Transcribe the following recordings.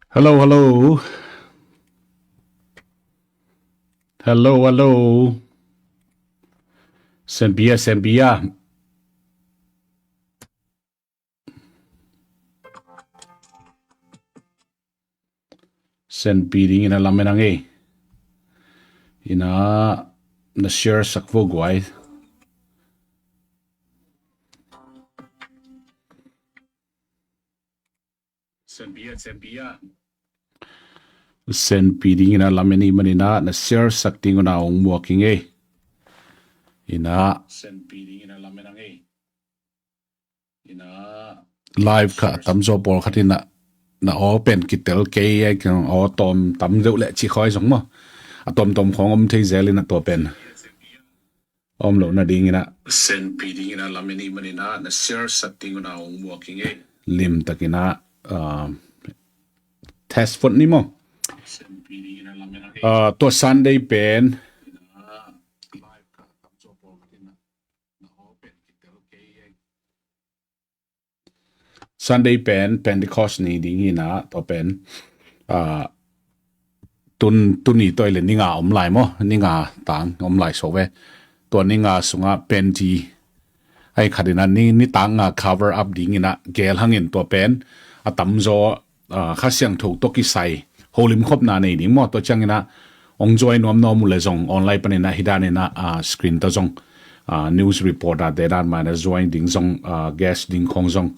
Hello, hello. Hello, hello. Sembia, sembia. Sen piring ina lamenang eh. Ina na share sakvo guay. Sembia, sembia. Sen piring ina lameni manina na share sakting na ong walking eh. Ina sen piring ina lamenang eh. Ina live ka tamzo bol khatina na open kitel ke ai kang o tom tam deuh le chi khoi song mo atom tom khong om thei zel na to pen om lo na ding ina sen piring ina lameni manina na share sakting na ong walking eh lim takina test font ni mo to Sunday pen Sunday pen Pentecost ni ding ina to pen tun ni toy le ninga om lai mo ninga tang om lai so ve to ninga sunga pen ti ai khadina ni tanga cover up ding ina gel hangin to pen atam zo Khasiangtho to ki sai Holim khopna nei ding mo to changina ong join nom nom le zong online panina hidanena screen ta zong news reporter de dan ma na join ding zong guest ding khong zong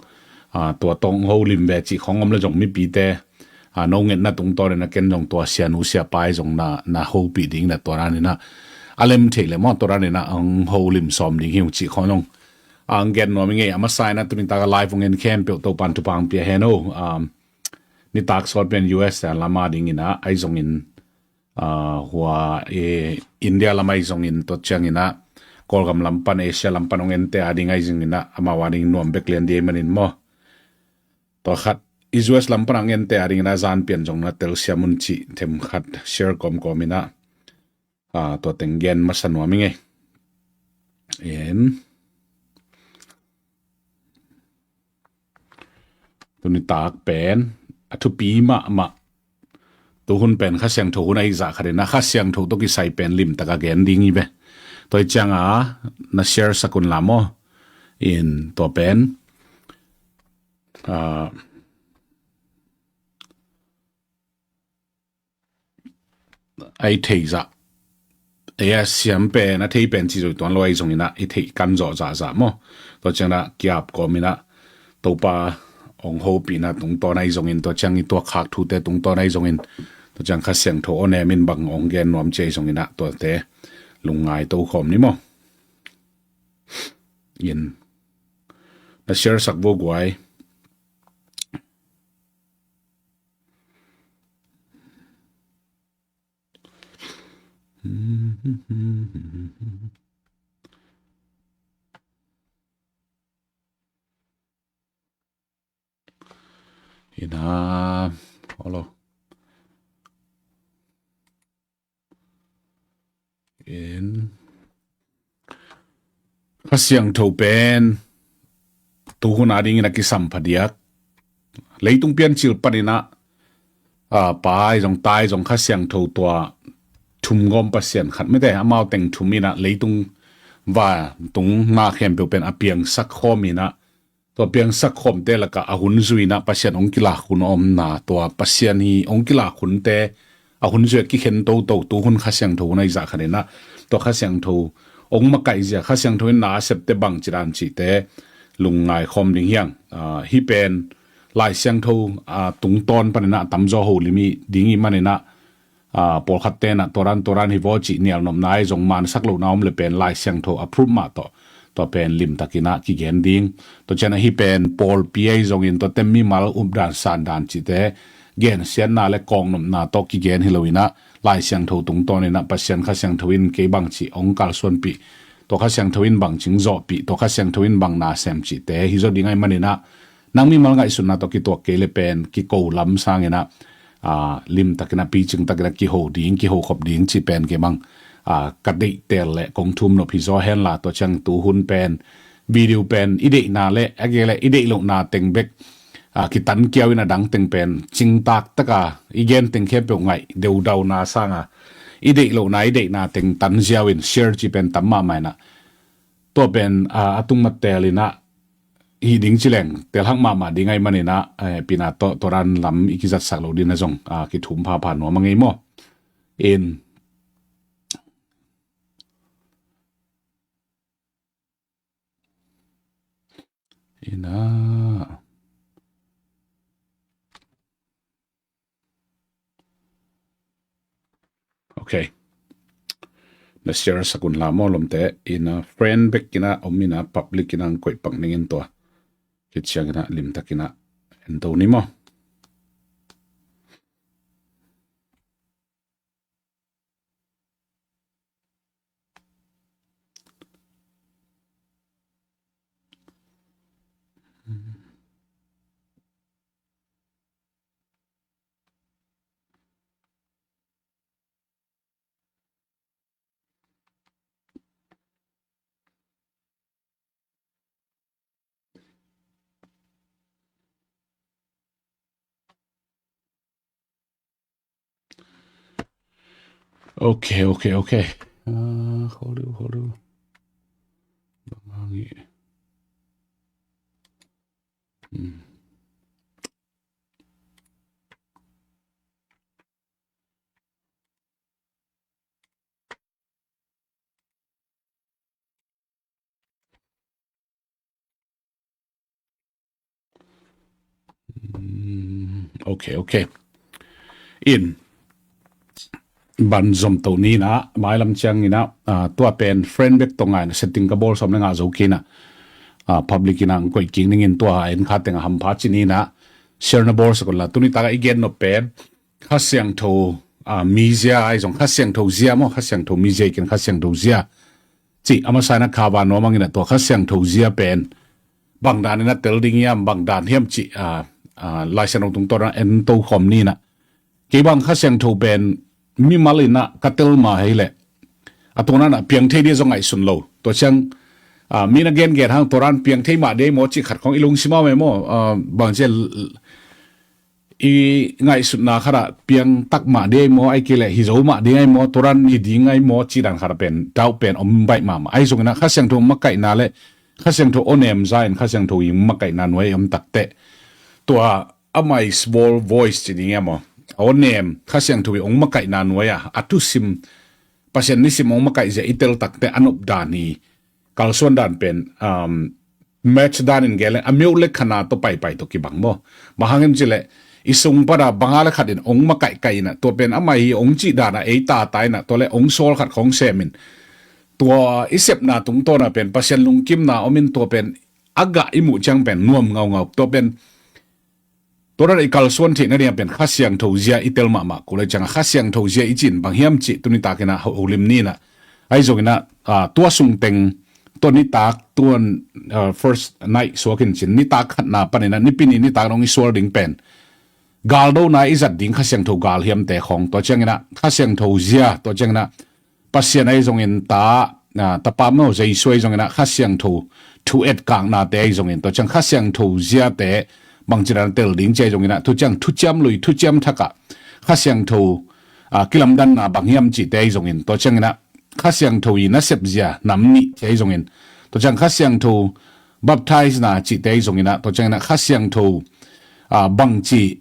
to tong Holim ve chi khong om le zong mi pi te no ngen na tung to na ken jong to sia nu sia pai jong na ho pi ding na to ran na alem thele mo to ran na ang Holim som ding hi chi khong long ang gen no mi nge ama sign na tunin ta live ngen camp to pan tu pang pi heno Nitak sort ben US lama ding ina ai jong in hua India lama ai jong in to chang ina kolgam lampan Asia lampan ong ente ading ai jing ina ama waning nuam beklen de manin mo to khat Israel lampan ang ente ading na zan pian jong na tel siamun chi them khat share kom ina to tenggen masanwa minge en tuni tak pen athu pi ma tu hun pen Khasiangtho hun ai za khare na Khasiangtho to ki sai pen lim taka gen ding ibe toy changa na share sakun lamo in to pen ai thei za ya siam pe na thei pen chi rồi ton loi jong ina i thei kan zo za mo to changa kyap ko mina to pa ong ho pi na tung to nai jong in to changi to khak thu te tung to nai jong in to chang Khasiangtho one min bang ong gen nom che jong ina to te lungai to khom ni mo yin na share sak bo gwai ina holo in Khasiangtho pen tu hun ading ina ki sam phadiak leitung pian chil panina pai jong tai jong Khasiangtho to thum gom pasien khat me te amao teng thumina leitung wa tung ma khem pe pen apiang sak khomina to piang sak khom te laka ahun zuina pasien ongkila khun om na to pasien hi ongkila khun te ahun zue ki khen to tu hun Khasiangtho nai za khanena to Khasiangtho ong ma kai ja Khasiangtho na sep te bang chiran chi te lungai khom ding hiang hi pen lai Siangtho tung ton panena tamzo Holimi dingi manena pol khatte na toran hi vo chi nial nom nai jong man sak lo naom le pen lai Siangtho approve ma to pen lim takina ki gen ding to chana hi pen pol pi jong in to temmi mal dan san dan chi te gen sian na le kong nom na to ki gen hiloina lai Siangtho tung ton ina pasien Khasiangtho in ke bang chi ong kal son pi to Khasiangtho in bang ching zo pi to Khasiangtho in bang na sem chi te hi zo dingai manina nangmi mal ngai sun na to ki to ke le pen ki ko lam sang ina lim takina pi ching takina ki ho ding ki ho khop ding chi pen ke mang ka dei tel le kong thum no phi zo hen la to chang tu hun pen video pen ide na le agele ide lo na teng bek ki tan kiaw ina dang teng pen ching tak taka igen teng khe pe ngai deu dau na sanga ide lo na ide na teng tan ziawin share chi pen tamma mai na to pen atung mat telina hi ding chileng tel hang ma dingai manina pina to toran lam ikizat sak lo din azong ki thum pha pha no mangai mo in ina okay na share sakun la mo lom te ina friend back kina omina public kina koi pak ningin to kitchangina lim takina ento ni mo okay holu bangi okay in ban zom to ni na mai lam chang ina to pen friend back to ngai setting ka bol som nga zo kina public ina koi king ning in to en kha teng ham pha chi ni na share na bol sakol la tuni ta igen no pen Khasiangtho mizia ai jong Khasiangtho zia mo Khasiangtho mizia ken Khasiangtho zia chi ama sana kha ba no mangina to Khasiangtho zia pen bang dan na tel ding yam bang dan hiam chi lai san tung to na en to khom ni na ke bang Khasiangtho pen mi malina katel ma hele atona na piang the dia zong ai sun lo to chang mi na gen hang toran piang the ma de mo chi khat khong ilung sima me mo bang je i ngai sun na khara piang tak ma de mo ai kele hi zo ma de ai mo toran i ding ai mo chi dan khara pen dau pen om bai ma ai zong na Khasiangtho ma kai na le Khasiangtho onem zain Khasiangtho i ma kai na noi am tak te to amai small voice chi ding mo onem Khasiangtho ong ma kai na noya atu sim pasien ni sim ong ma kai je itel takte anop dani kalson dan pen match dan in gele ameu le khana to pai to ki bang mo mahangem chile isung para bangala khatin ong ma kai na to pen amai ong chi dana e ta tai na to le ong sol khat khong semin to isep na tung to na pen pasien lungkim na omin to pen aga imu chang pen nuam ngau to pen toran ikal suan thi na ria pen Khasiangtho zia itel ma kule chang Khasiangtho zia ichin bang hiam chi tuni ta kena holim ni na ai zogina tua sung teng to ni tak tuan first night sokin chin ni tak khatna panina ni pini ni tak rong isol ding pen galdo na izat ding Khasiangtho gal hiam te khong to changina Khasiangtho zia to changina pasien ai zongin ta ta pa mo zai suai zongina Khasiangtho thu et kang na te ai zongin to chang Khasiangtho zia te bang chiran tel ding che jong ina tu chang thu cham lui thu cham thaka Khasiangtho kilam dan na bang hiam chi te jong in to chang ina Khasiangtho i na sep zia nam ni che jong in to chang Khasiangtho baptize na chi te jong ina to chang ina Khasiangtho bang chi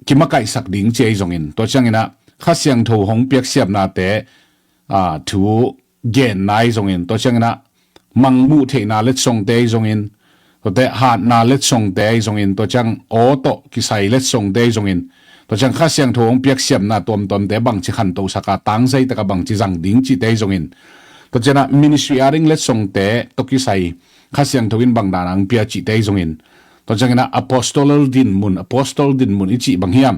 kimakai sak ding che jong in to chang ina Khasiangtho hong piak siap na te thu gen nai jong in to chang ina mangmu the na let song te jong in to te hat na let song te jong in to chang o to ki sai let song te jong in to chang Khasiangtho ong piak siam na tom te bang chi khan to saka tang sai ta ka bang chi jang ding chi te jong in to chena ministry aring let song te to ki sai Khasiangtho in bang dan ang pia chi te jong in to chang na apostol din mun ichi bang hiam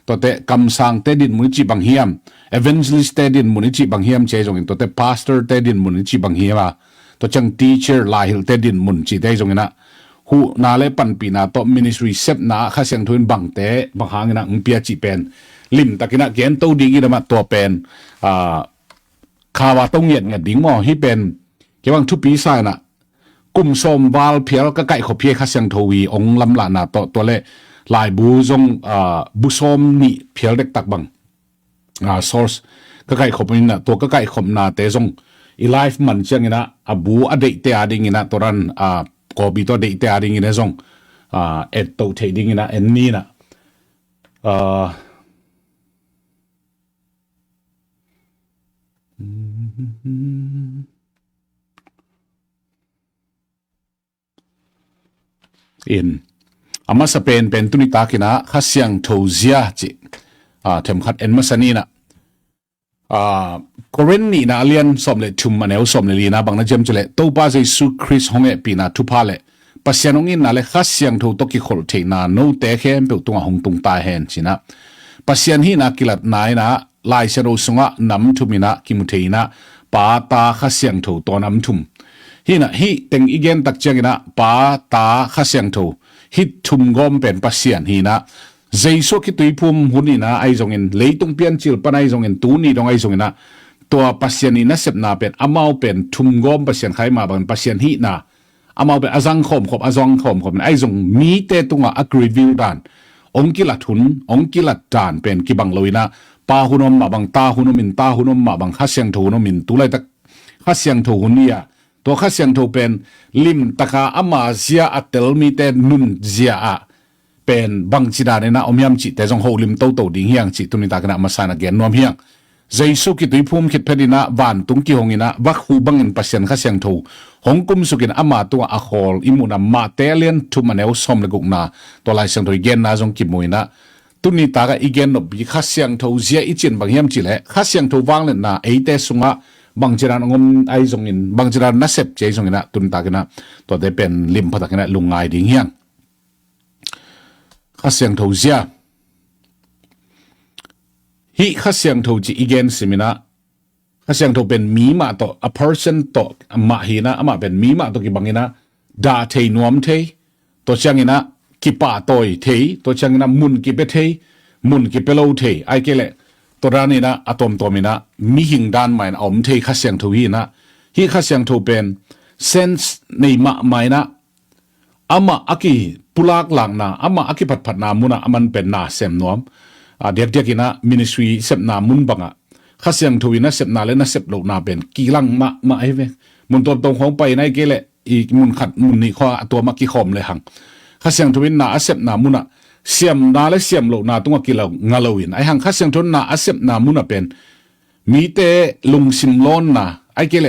to te kam sang te din mun ichi bang hiam evangelist te din mun ichi bang hiam che jong in to te pastor te din mun ichi bang hiam to chang teacher lahil te din mun chi te jong ina hu na le pan pi na to ministry sep na Khasiangtho in bang te bang hangina ng pia chi pen lim takina gen to ding ina ma to pen khawa tong yet nga ding mo hi pen ke bang thu pi sa na กุมสมวาลเพียลก็ไก่ขบเพียข้าเสียงทวีองลำลานาตัวเล่ลายบูจงบุสมนี่เพียลเด็กตักบังsource ก็ไก่ขบนี่นะตัวก็ไก่ขบนาเตจงอีไลฟ์มันเชียงนะบูอดีตเตอดิ่งนะตัวรันกบีตัวเดตเตอดิ่งนะจงเอ็ดตัวเทดิ่งนะเอ็นนี่นะอินอามาสเปนเป็นตุนิตากินะข้าเสียงโทเซียจิเทมขัดเอ็นมาสนีนะกรีนนี่นะเลียนสมเลทุมมันเอวสมเลลีนะบางนะเจมจุเลตัวป้าเจสุคริสฮงเอปีนะทุพาเลปัสยานงอินนะเลข้าเสียงโทตกิขลเทนะโนเตะเข้มเปิลตัวหงตุงตาเห็นสินะปัสยานฮีนะกิลัดนายนะลายเชโรสงะน้ำทุมินะกิมุเทนะป้าตาข้าเสียงโทตัวน้ำทุมฮีนะฮีเต็งอีเกนตักเจงนะป้าตาข้าเสียงโทฮิตทุมกอมเป็นปัสยานฮีนะใจสุขิตุยพุ่มหุ่นนี่นะไอจงอินเลยตุงเปียนจิลปนไอจงอินตูนี่ตรงไอจงอินนะตัวปัสยานีนะเสพนาเป็นอามาเป็นทุมกอมปัสยานใครมาบันปัสยานฮีนะอามาเป็นอาจังคมขบอาจังคมขบไอจงมีเตตุงอักรีวิวดานองกิลัดหุนองกิลัดดานเป็นกิบังลอยนะปาหุนอมมาบังตาหุนอมินตาหุนอมมาบังข้าเสียงถูนอมินตุไลตักข้าเสียงถูหุนนี่อะตัวข้าเสียงถูเป็นลิมตะคาอามาเซียอัตเตลมีเตนุนเซียอะเป็นบางจิดาเนี่ยนะอมยามจิแต่จงโฮลิมโตดิ่งเฮียงจิตุนิตากนะมาสานะเกนนวมเฮียงใจสุกิตุยพุ่มคิดเพดินะบานตุงกิหงินะวักหูบังอินปัสยันข้าเสียงถูหงกุมสุกินอามาตัวอาโคลอิมุนามาเตเลียนทุมันเอวสมเลกุกนาตัวลายเสียงถูเกนนะจงกิมวยนะตุนิตากะอีเกนนบีข้าเสียงถูเจียอิจินบางเฮียมจิเลข้าเสียงถูวางเลนะไอเตสุงะบางจิรานงมไอจงอินบางจิรานนัสเซปเจจงอินะตุนิตากะนะตัวได้เป็นลิมพัตกะนะลุงไงดิ่งเฮียงข้าเสียงทูเซียฮีข้าเสียงทูจีอีเกนสิมินะข้าเสียงทูเป็นมีมาต่อ a person ต่อมาฮีนะอามาเป็นมีมาต่อกี่บางนะดาเทนวมเทตัวเชียงนะกิปาต่อยเทตัวเชียงนะมุนกิเปเทมุนกิเปโลเทไอเกเลตัวร้านนี้นะอะตอมตัวมินะมีหิงด้านใหม่นะอมเทข้าเสียงทูฮีนะฮีข้าเสียงทูเป็น sense ในมาใหม่นะอามาอากิปุลากหลังนะอามาอากิผัดนามุนะอามันเป็นนาเซมนวมเดียกกินะมินิสทรีเซมนามุนบังอ่ะข้าเสียงทวีนะเซมนาเลนะเซมโลนาเป็นกีลังมาไอเวมุนตัวตรงของไปในเกเลอีกมุนขัดมุนนี่ข้อตัวมักกิคอมเลยหังข้าเสียงทวีนาเซมนามุนะเสียมนาและเสียมโลนาตัวกิเลงาลวินไอหังข้าเสียงทวีนาเซมนามุนะเป็นมีเตลุงซิมลอนนะไอเกเล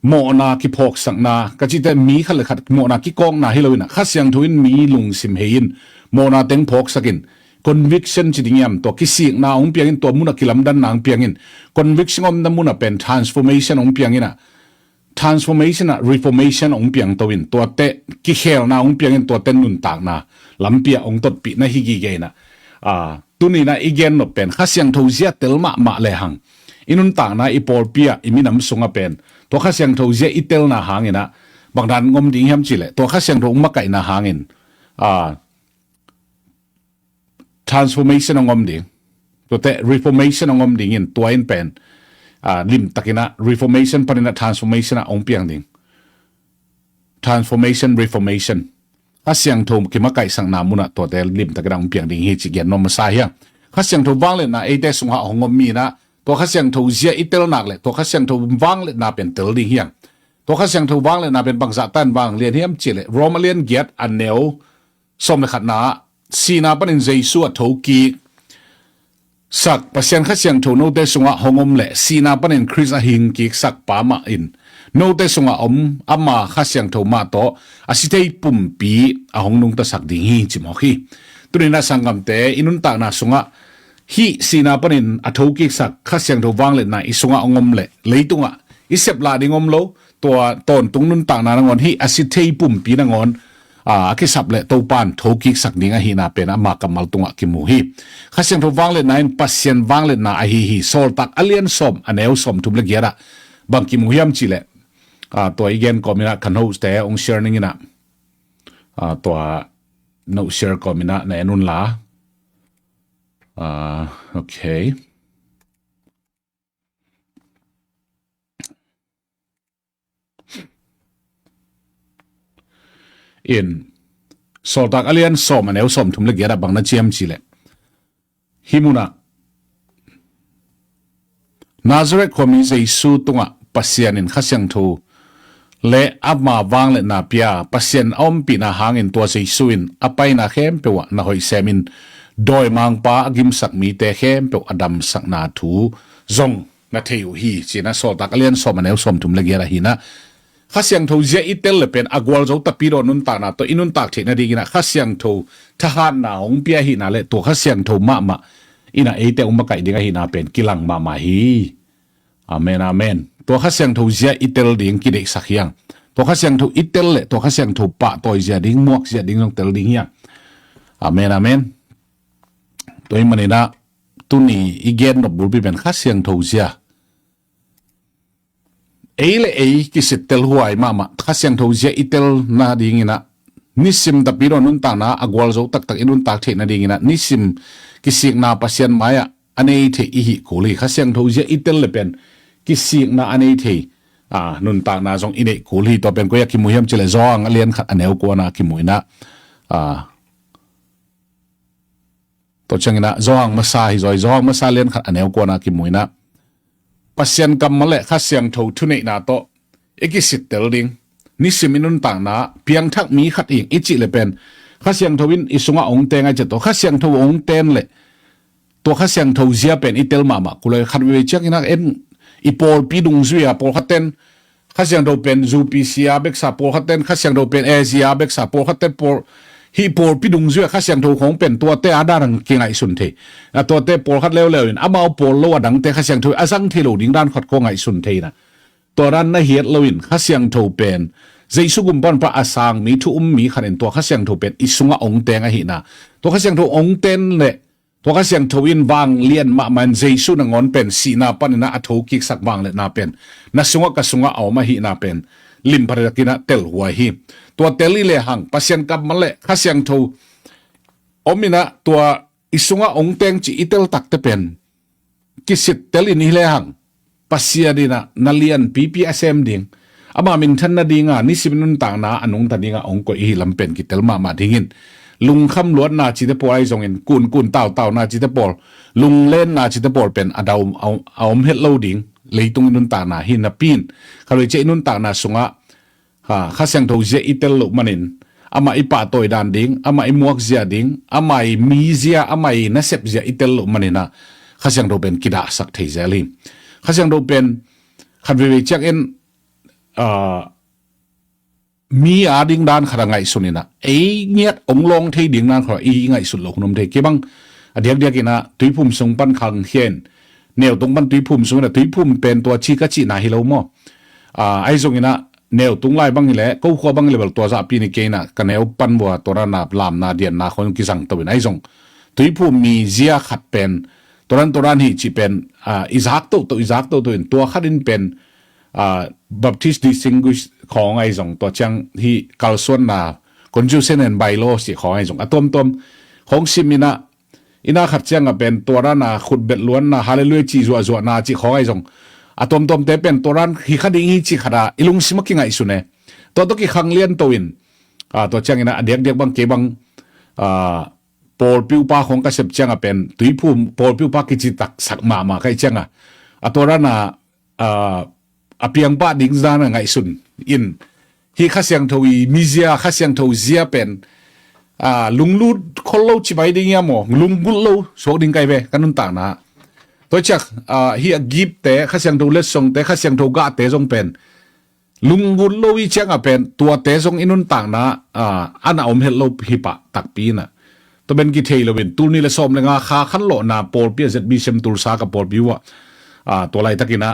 โมนาคิพอกสังนาก็จิตแต่มีขัดเลยขัดโมนาคิกองนาฮิโลวินะข้าเสียงทวินมีลุงสิมเฮียนโมนาเต็งพอกสักิน conviction จิตเงียมตัวคิสิกนาองเปียงินตัวมุนักกิลำดันนางเปียงิน conviction อมดันมุนักเป็น transformation องเปียงินะ transformation อะ reformation องเปียงตัววินตัวเตะกิเขลนาองเปียงินตัวเต้นนุนตากนาลำเปียองตดปีนะฮิกิเกนะตัวนี้นะอีเกนนเป็นข้าเสียงทูเซียเตลมาเลยหังอินุนต่างนะอีปอลเปียอิมินำสงเป็นตัวข้าเสียงทูเซียอิเตลนะหางินะบางด้านงมดิ่งเฮมจิเลตัวข้าเสียงทูมักไก่นะหางินtransformation งมดิ่งตัวเต reformation งมดิ่งอินตัวอินเป็นลิมตักินะ reformation ปนินะ transformation นะองเปียงดิ่ง transformation reformation ข้าเสียงทูกิมักไก่สังนามุนะตัวเตลิมตักินะองเปียงดิ่งฮิจิเกนนมสายะข้าเสียงทูวางเลยนะไอเตสงหาองมมีนะตัวข้าเสียงทูเซียอิเตลนักเลยตัวข้าเสียงทูวางเลยนาเป็นเตลดิ่งเฮียงตัวข้าเสียงทูวางเลยนาเป็นบางสัตันวางเรียนเฮียมจิเลยโรมาเลียนเกียรอันเนวสมในขัดนาสีนาปนินใจสัวทูกีสักปัสยันข้าเสียงทูโนเตสงหาองมเลยสีนาปนินคริสหิงกีสักปามาอินโนเตสงหาอามาข้าเสียงทูมาโตอาศิเทยปุ่มปีอาหงนุงตะสักดิ่งฮีจิมอคีตัวนี้น่าสังกัมเตอินุนตากนาสงหาฮีสีนาปนินอัฐกิสักข้าเสียงทูวางเลยนะอิสงะองมเลยตุงะอิเสบลาดิงอมโลตัวตนตุงนุนต่างนานงอนฮีอาศิเทยปุ่มปีนงอนคิสับเลยตัวปานทุกิสักนิงะฮีนาเป็นมากำมัลตุงะกิมูฮีข้าเสียงทูวางเลยนะอินปัสเซียนวางเลยนะฮีโซลตักอเลียนสมอันเอวสมทุบเล็กเยระบางกิมูฮิมจิเลตัวอีเกนก็มีนะคันโฮสแต่องเชียร์นิงนะตัวโนเชียร์ก็มีนะในนุนลาokay. in soltak alian som aneu som thum le gera bangna chiam chile himuna Nazareth khomi Jesu tunga pasian in Khasiangtho le ama wang le na pia pasien om pi na hangin tua Jesu in apai na khem pewa na hoi semin doi mang pa agim sak mi te khem pe adam sak na thu zong na theu hi china soltak alian som aneu som thum le gera hi na Khasiangtho zia itel le pen agwal zo tapiro nun ta na to inun tak the na digina Khasiangtho thahan na ong pia hi na le to Khasiangtho ma ina ete umma kai dinga hi na pen kilang ma hi amen amen to Khasiangtho zia itel ding ki de sakhiang to Khasiangtho itel le to Khasiangtho pa toy zia ding muak zia ding jong tel ding ya amen amen to imanina tuni igen no bulbi ben Khasiangtho zia eile ki sitel huai mama Khasiangtho zia itel na dingina nisim da piro nun ta na agwal zo tak inun tak the na dingina nisim kisik na pasien maya anei the hi koli Khasiangtho zia itel le pen kisik na anei the nun ta na jong ine koli to pen ko ya ki muhiam chele zong alian khat aneu ko na ki muina to changina zong masa hi zoi zong masa len khat aneu ko na ki muina pasien kam male Khasiangtho thunei na to ekisit tel ding ni siminun tang na piang thak mi khat ing ichi le pen Khasiangtho in isunga ong tenga che to Khasiangtho ong ten le to Khasiangtho zia pen itel mama kulai khat we chak ina en ipol pi dung zia pol khaten Khasiangtho pen zu pi sia bek sa pol khaten Khasiangtho pen asia bek sa pol khaten pol hi pol pi dung zia Khasiangtho khong pen to te adarang kingai sun the to te pol khat lew in amao pol lo dang te Khasiangtho asang thilo ding dan khat ko ngai sun the na to ran na hiat loin Khasiangtho pen Jesu gumpon pa asang mi thu mi khanen to Khasiangtho pen isunga ong tenga hi na to Khasiangtho ong ten le to Khasiangtho in wang lian ma man Jesu na ngon pen si na panina atho ki sak wang le na pen na sunga ka sunga aw ma hi na pen lim parakina tel huai hi to teli le hang pasien kap male Khasiangtho omina to isunga ong teng chi itel tak te pen kisit teli ni le hang pasia dina nalian PPSM ding ama min than na dinga ni siminun tang na anung ta dinga ong ko i lampen ki tel ma dingin lung kham luat na chi te por ai zong in kun tau na chi te por lung len na chi te por pen adaw aum het loading leitung nun ta na hin na pin khaloi che nun ta na sunga Khasiangtho je itel lo manin ama ipa toy dan ding ama imuak zia ding ama i mi zia ama i nasep zia itel lo manina Khasiangtho pen kida sak thei zali Khasiangtho pen khanwe chak en mi ading dan khara ngai sunina ngiat onglong thei ding nan khara ngai sun lo khunom thei ke bang adiak ina tuipum sung pan khang hian neu tung pan tuipum sung na tuipum pen to chi ka chi na hi lo mo ai zong ina neu tung lai bang le ko kho bang level to za pi ni ke na ka neu pan bo to ra na lam na dian na khon ki sang to bin ai zong tuipum mi zia khat pen toran hi chi pen izak to in to kharin pen Baptist distinguishของไอ้สองตัวจังที่กาลส่วนนาคนจูเซนเอ็นไบโลสิของไอ้สองต้มของซิมินะอินาขัดจังเป็นตัวร้านนาขุดเบ็ดล้วนนาฮาเลลูยจีจัวนาจีของไอ้สองต้มเตเป็นตัวร้านฮิคดีฮิจิขดาอิลุงซิมักยังไงสุเนตัวตุกิขังเลียนตัวอินตัวจังอินะเดียกบังเก็บังปอลปิวปาของกษัตริย์จังเป็นตุยภูมิปอลปิวปากิจิตักสักมาใครจังตัวร้านนาapiang pa ding zana ngai sun in hi Khasiangtho mi zia Khasiangtho zia pen lunglu khollo chi bai ding ya mo lungbul lo so ding kai be kanun ta na to chak hi a gip te Khasiangtho le song te Khasiangtho ga te jong pen lungbul lo wi chang a pen tua te jong inun ta na ana om hel lo hi pa tak pi na to ben ki thei lo ben tul ni le som le nga kha khan lo na por pi zet bi sem tul sa ka por bi waตัวลายตะกินะ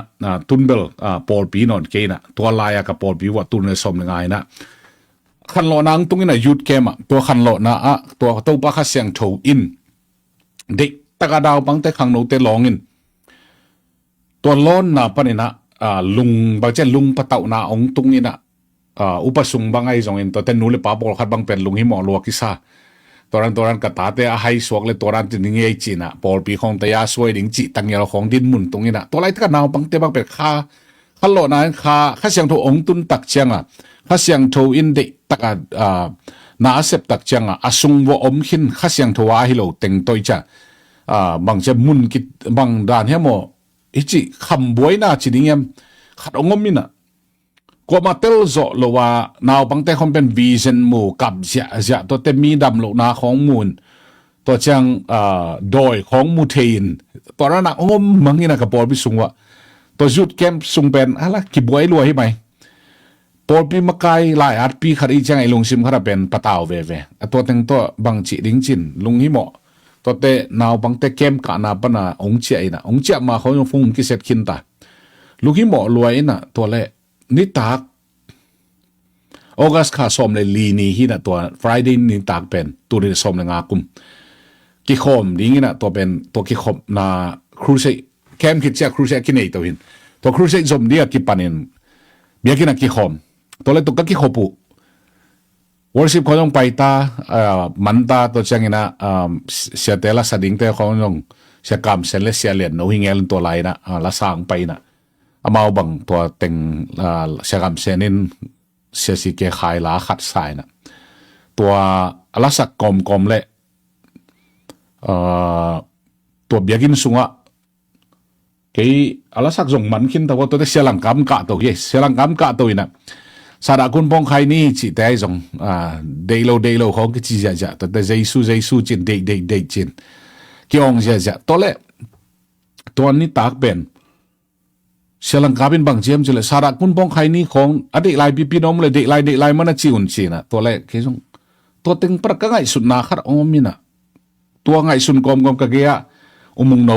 ตุนเบลปอลปีนอนเกนะตัวลายกับปอลปีว่าตุนในสมง่ายนะขันโลนังตรงนี้นะยุดเกมตัวขันโลนะตัวตัวปะKhasiangthoอินเด็กตะกะดาวบังแต่ขังโนเตลองอินตัวล้นนะปะนี่นะลุงบางเช่นลุงปะเต่านาองตรงนี้นะอุปสุงบางไอ้สองอินตัวเต้นนู้เลยป้าบอลขัดบางเป็นลุงหิมอลัวกิซาตัวนั้นกระตาเตะให้สวกเลยตัวนั้นจะนิ่งไอจีน่ะปอลปีของแต่ยาสวยดิ่งจีตั้งยาของดินมุนตรงนี้นะตัวไรถ้าหนาวบางเตะบางเป็ดข้า ฮัลโหลนั้นข้าเสียงโทองตุนตักเชียงข้าเสียงโทอินเดตักนาเสพตักเชียงอาสุงวอมขินข้าเสียงโทวาฮิโลเต็งตัวจ้ะบางจะมุนกิบางด่านเฮโมอิจิคำบวยน่าจิดิงยมขัดองมินะก็มาเตลโซโลว่านาวบางแต่คนเป็นวิเซนมูกับเสียตัวเต็มมีดำโลนาของมูลตัวจังโดยของมูเทนตัวนั้นองมมังนี่นะกับบอลพิสุงวะตัวจุดเกมสุงเป็นอะไรกิบวยรวยให้ไหมปอลปีมาไกลหลายอาร์ปีขัดอีจังไอลุงซิมขัดเป็นปะตาวเว่ตัวเต็งตัวบางจิดิงจินลุงฮิโมตัวเตนาวบางแต่เกมกะนาปนาองเจียนะองเจียมาเขายังฟงกิเซตคินตาลุงฮิโมรวยนะตัวเล่นิตากออกัสข้าสมเลยลีนี่ฮินะตัว Friday นิตากเป็นตัวเรียนสมเลยงากุมกิคอมดิ้งนะตัวเป็นตัวกิคอมนาครูเซแคมคิดเจ้าครูเซกินเอตัวหินตัวครูเซสมเดียกิปันินเบียกินักกิคอมตัวเลยตัวกิคอปุวอร์ชิปเขาต้องไปตามันตาตัวเชียงนะเสียแต่ละสดิ่งแต่เขาต้องเสียกรรมเซเลเซียเลียนโนฮิงเอลตัวไรนะละสางไปนะมาเอาบังตัวเต็งเสียกรรมเซนินเสียสิเกขายลาขัดสายนะตัวละสักกอมเละตัวเบียกินสุงะเกี่ยละสักส่งมันขึ้นแต่ว่าตัวเสียหลังกำกะตัวเยเสียหลังกำกะตัวนะสาระคุณปองใครนี่จิตใจส่งเดโลเขาก็จีจะแต่ใจสู้จินเดจินกี่องจะตัวเละตัวนี้ตากเป็นเสียหลังกาเป็นบางเจียมจะเลยสาระคุณปองใครนี่ของอดีตลายปีน้องเลยเด็กลายมันน่ะจีอุ่นจีนะตัวเละกี่ส่งตัวเต็งประกาศสุดนาขัดอมินะตัวไงสุนกอมกะเกียมุงโน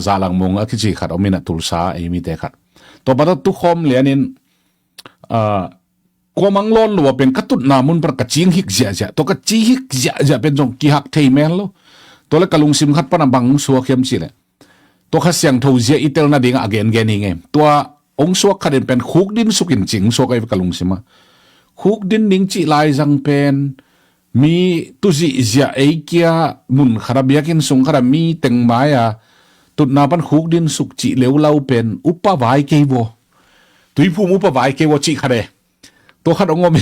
ซาลังมงคิจิขัดอมินะตุลซาไอมีแต่ขัดตัวปัตตุคอมเลียนินก็มังล้นหรือว่าเป็นกระตุนนามุนประกาศจิงฮิกเจตัวกระจิฮิกเจเป็นจงกิฮักเทยแมนโลตัวเล็กกะลุงซิมขัดปนบังสัวเข้มสิเลยตัวข้าเสียงทูเจอิเตลนาดิ่งอเกนนี่ไงตัวองสัวขัดเป็นคุกดินสุกินจิงสัวไอ้กะลุงซิมคุกดินดิ่งจิลายจังเป็นมีตุจิเจไอเกียมุนขราบยากินสงขรามีเต็งไม้ตุนนาปันคุกดินสุกจิเลวเล่าเป็นอุปวายเกวตุยภูมิอุปวายเกวจิขะเดตัวขัดองมิ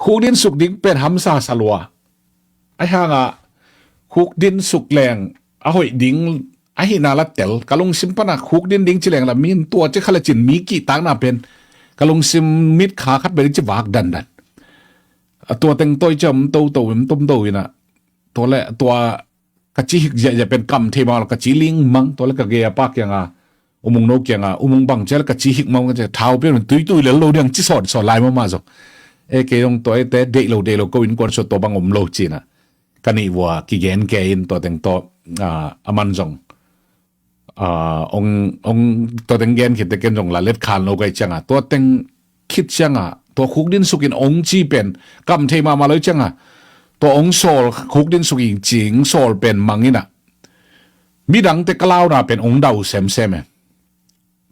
คุกดินสุกดิ้งเป็นหัมซาสลัวไอ้ห่างคุกดินสุกแรงหอยดิ้งไอ้นาละเตลกะลงซิมปนะคุกดินดิ้งจิแรงละมีนตัวจะขลจินมีกี่ตังน่าเป็นกะลงซิมมิดขาคัดไปจะวากดันตัวเต็งตัวจำตัวต้มตัวนะตัวแหละตัวกะจิหิกจะเป็นกำเทมาลกะจิลิงมังตัวแหละกะเกียปากยังมุงโนกยังมุงบังเจลกะจิหิกมังก็จะเท้าเป็นตุยแล้วโลเดียงจิสอดลายมาจ้ะเกยงตัวแต่เดโลก็อินกวนสุดตัวบังโลจีนะกันนี่ว่ากิเกนเกยินตัวเต็งตัวมันจงองตัวเต็งเกนคิดแต่เกนจงละเล็ดคานโลกไอจังตัวเต็งคิดจังตัวคุกดินสุกินองจีเป็นกำเทมาเลยจังตัวองโซลคุกดินสุกินจิงโซลเป็นมังนี่นะมีดังแต่กล่าวนะเป็นองดาวเซม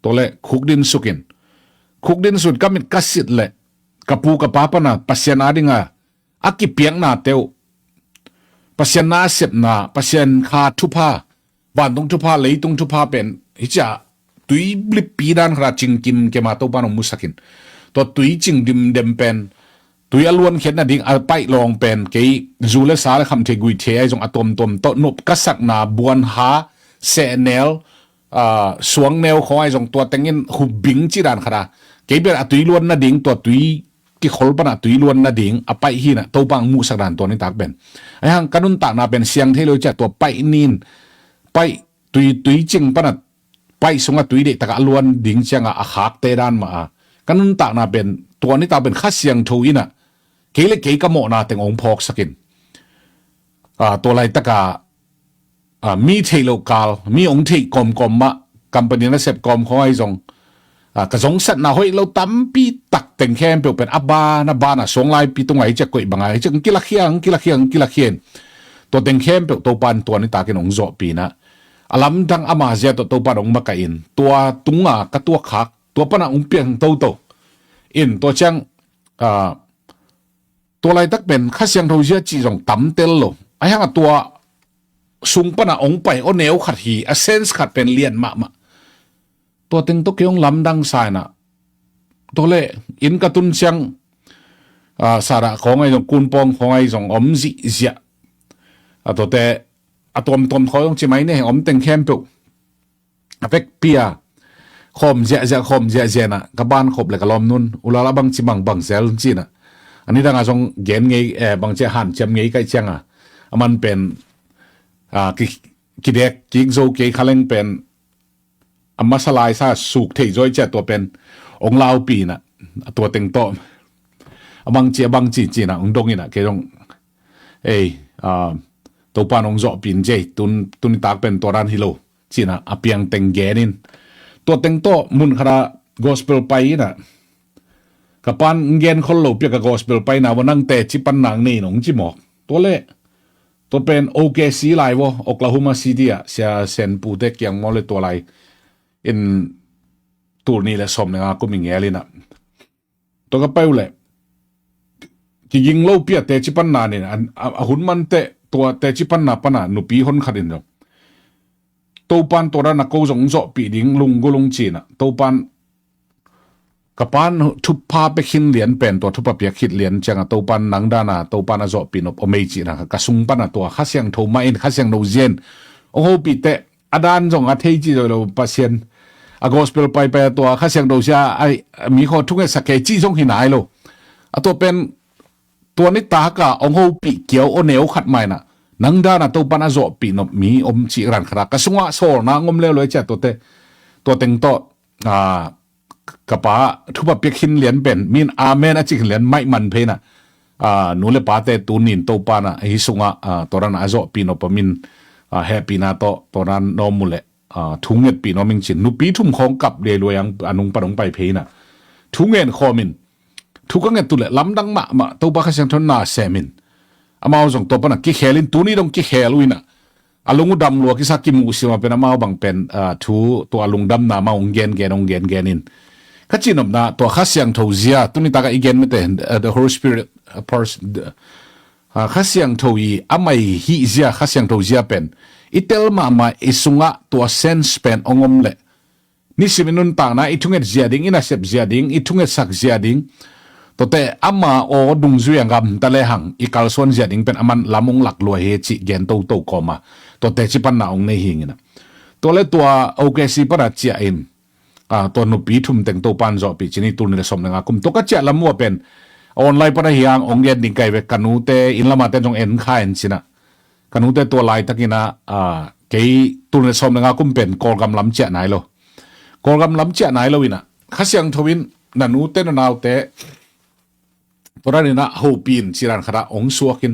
ตัวเละคุกดินสุดก็มีกัสิตเละกับปูกับป้าปนะปัสยานาดิงอากิเปียงนาเตวปัสยานาเสพนาปัสยานขาทุพาบ้านตรงทุพาเลยตรงทุพาเป็นฮิจาตุยบลิปีดานขราจิงกินเกมาตัวบ้านมุสกินตัวตุยจิงดิมเดมเป็นตุยอลวนเข็นนาดิ่งไปลองเป็นเกยจูเลสาเลคำเทกุยเทไอจงอะตอมโตนบกัสักนาบวนหาเซเนลสวงแนวของไอ้จงตัวแต่งเงินหุบบิงจีดานขนาดเก็บเป็นตุยล้วนนาดิ่งตัวตุยกิขลปนะตุยล้วนนาดิ่งไปฮีนะตัวบางมูสักดานตัวนี้ตักเป็นไอ้ห่างกันนุนตากนาเป็นเสียงเทโลจะตัวไปนินไปตุยจิงปนะไปสงตุยเด็กตะกล้วนดิ่งเชียงอาขาเตดานมากันนุนตากนาเป็นตัวนี้ตาเป็นข้าเสียงทูอินะเกล็กกะโมนาแต่งองพอกสกินตัวไรตะกามีเทโลกาลมีองเทกอมมากัมปนีนักเสพกอมของไอ้จงกระสงสัตนาห้อยเราตั้มปีตักแต่งแคมเปลเป็นอับบานะบานะสงไลปีตรงไหนจะกวยบางไงจะกิละเคียงตัวแต่งแคมเปลตัวปันตัวนี้ตากินองโจปีนะอลัมดังอามาเซียตัวปันองมาไกอินตัวตุงกับตัวขักตัวปันองเปียงตัวอินตัวจังตัวไรตักเป็นข้าเสียงทูเชียจีจงตั้มเตลโลไอ้ห่างตัวสุงปนะองไปโอเนวขัดหีเซนส์ขัดเป็นเลียนมา ตัวเต็งตัวเกี่ยงลำดังสายนะตัวเล่อินกระตุนเชียงสาระของไอ้ตรงกุนปองของไอ้ตรงอมจิเสียตัวแต่ตัวเขาต้องใช่ไหมเนี่ยอมเต็งเข้มปุ๊บเป็กเปียคอมเจคอมเจนะกับบ้านขบเลยกับลมนุ่นอุลาละบางจิบังเซลจีนะอันนี้ทางอาจงเกณฑ์ไงบางเจหันเจมไงใกล้เชียงมันเป็นกิเด็กกิกโซเกย์คาเลงเป็นมาสลายซาสุกเทยจ้อยเจตัวเป็นองลาวปีน่ะตัวเต็งโตบางเจบางจีนะองดงนี่นะเกยงตัวปานองจอปีนเจตุนตากเป็นตัวรันฮิโลจีนะอเปียงเต็งเกนินตัวเต็งโตมุนครา gospel ไปน่ะกับปานเกนคนโลเปียกับ gospel ไปนะวันนั่งเตะจิปันนางนี่หนงจิหมอกตัวเล่ตัวเป็นโอเคซีไลวะโอคลาโฮมาซิตี้อ่ะเสียเซนปูเตกยังมอลตัวไลอินตัวนี้แหละสมเนี่ยก็มีเงี้ยเลยนะตัวก็ไปเลยที่ยิงโลเปียเตจิปันนาเนี่ยหุ่นมันเตตัวเตจิปันนาปนาหนุปีคนขัดินจ้ะตัวปันตัวนั้นนักโกจงจ่อปีดิ้งลุงกุลุงจีน่ะตัวปันกับปันทุบพาไปขินเหรียญเป็นตัวทุบเปียขิดเหรียญจังตัวปันนังดานาตัวปันจ่อปีนบอเมจินะกระสุงปันตัวข้าเสียงโทมาอินข้าเสียงโนเจนโอ้โหปีเตอดานจงอาเทจิโดยเราปัสเซียนอากอสเปลไปตัวข้าเสียงโดเซียไอมีคนทุกอย่างสักแค่จี้จงหินไหนโลตัวเป็นตัวนิตากะองโหปีเกี่ยวโอเนวขัดใหม่น่ะนังดานะตัวปันจ่อปีนบมีอมจิรันขรากระสุงว่าโซนางมเลวเลยเจ้าตัวเต็งโตกับป้าทุบเปียขินเหรียญเป็นมีนอาเมนอจิเหรียญไม่มันเพนะนูเลป้าเตตูนินตัวปานะฮิสุงะตัวนั้นอาโจปีนอปมินแฮปปีนาโตตัวนั้นนอมุเลทุ่งเงินปีนอมิงจินนูปีทุ่มของกับเรลวยยังอนุงปะนงไปเพนะทุ่งเงินคอมินทุกเงินตุเลล้ำดังมาตัวป้าข้าเสียงทนนาเซมินอามาส่งตัวปานะกิเคลินตัวนี้ต้องกิเคลุยนะอาลุงดำลัวกิสักกิมุสิมาเป็นอามาบังเป็นทูตัวอาลุงดำนามาองเกนนินข้าจีนบนะตัวข้าเสียงทวีตัวนี้ตากอีเกนไม่เต็น the Holy Spirit person ข้าเสียงทวีอาไม่ฮีเซียข้าเสียงทวีเป็นอิเตลมาอิสุงะตัวเซนส์เป็นองอมเล่นี่สิมินุนต่างนะอิทุงเอ็ดเจียดิงอินาเซบเจียดิงอิทุงเอ็ดสักเจียดิงตัวแต่อามาโอดุงซุยงกัมตะเลหังอิกาลส่วนเจียดิงเป็นอามันลำงหลักลวยเฮจิเกนโตกอมาตัวแต่จิปันนาองในหิงนะตัวเล่ตัวโอเคสิปะรัจเจียอินตัวนุปีทุ่มแต่งตัวปันจอปีชนิดตัวนี้สมนึงกุมตัวก็เจละมัวเป็นออนไลน์ปะนะเฮียงองเย็นดิ่งไก่เวกันนูเตอินละมาเตจงเอ็นข่ายนสินะกันนูเตตัวลายตะกินะเกยตัวนี้สมนึงกุมเป็นกอลกำล้ำเจไหนโลกอลกำล้ำเจไหนโลวินะข้าเสียงทวินนันูเตนนาวเตตัวนั้นนะโฮปีนจิรันขระองสัวกิน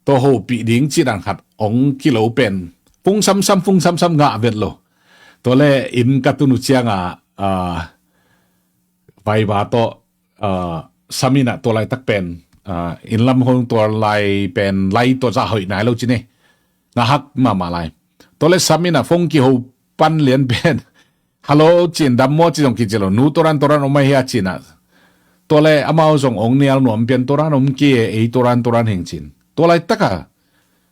ตัวโฮปีดิ่งจิรันขัดองกิโลเป็นฟุ้งซ้ำงะเวทโลตัวเล่อินกัตุนุเชียงไปบาโตสามินะตัวไลตักเป็นอินลำคงตัวไลเป็นไลตัวจะหอยไหนเราจีนี่นะฮักมาไลตัวเล่สามินะฟงกิโฮปันเหรียญเป็นฮัลโหลจีนดำโมจีจงกิจโลนูตัวรันออกมาเฮียจีนะตัวเล่อามาจงองเนียลหนวมเป็นตัวรันอมกี้ตัวรันแห่งจีนตัวไลตัก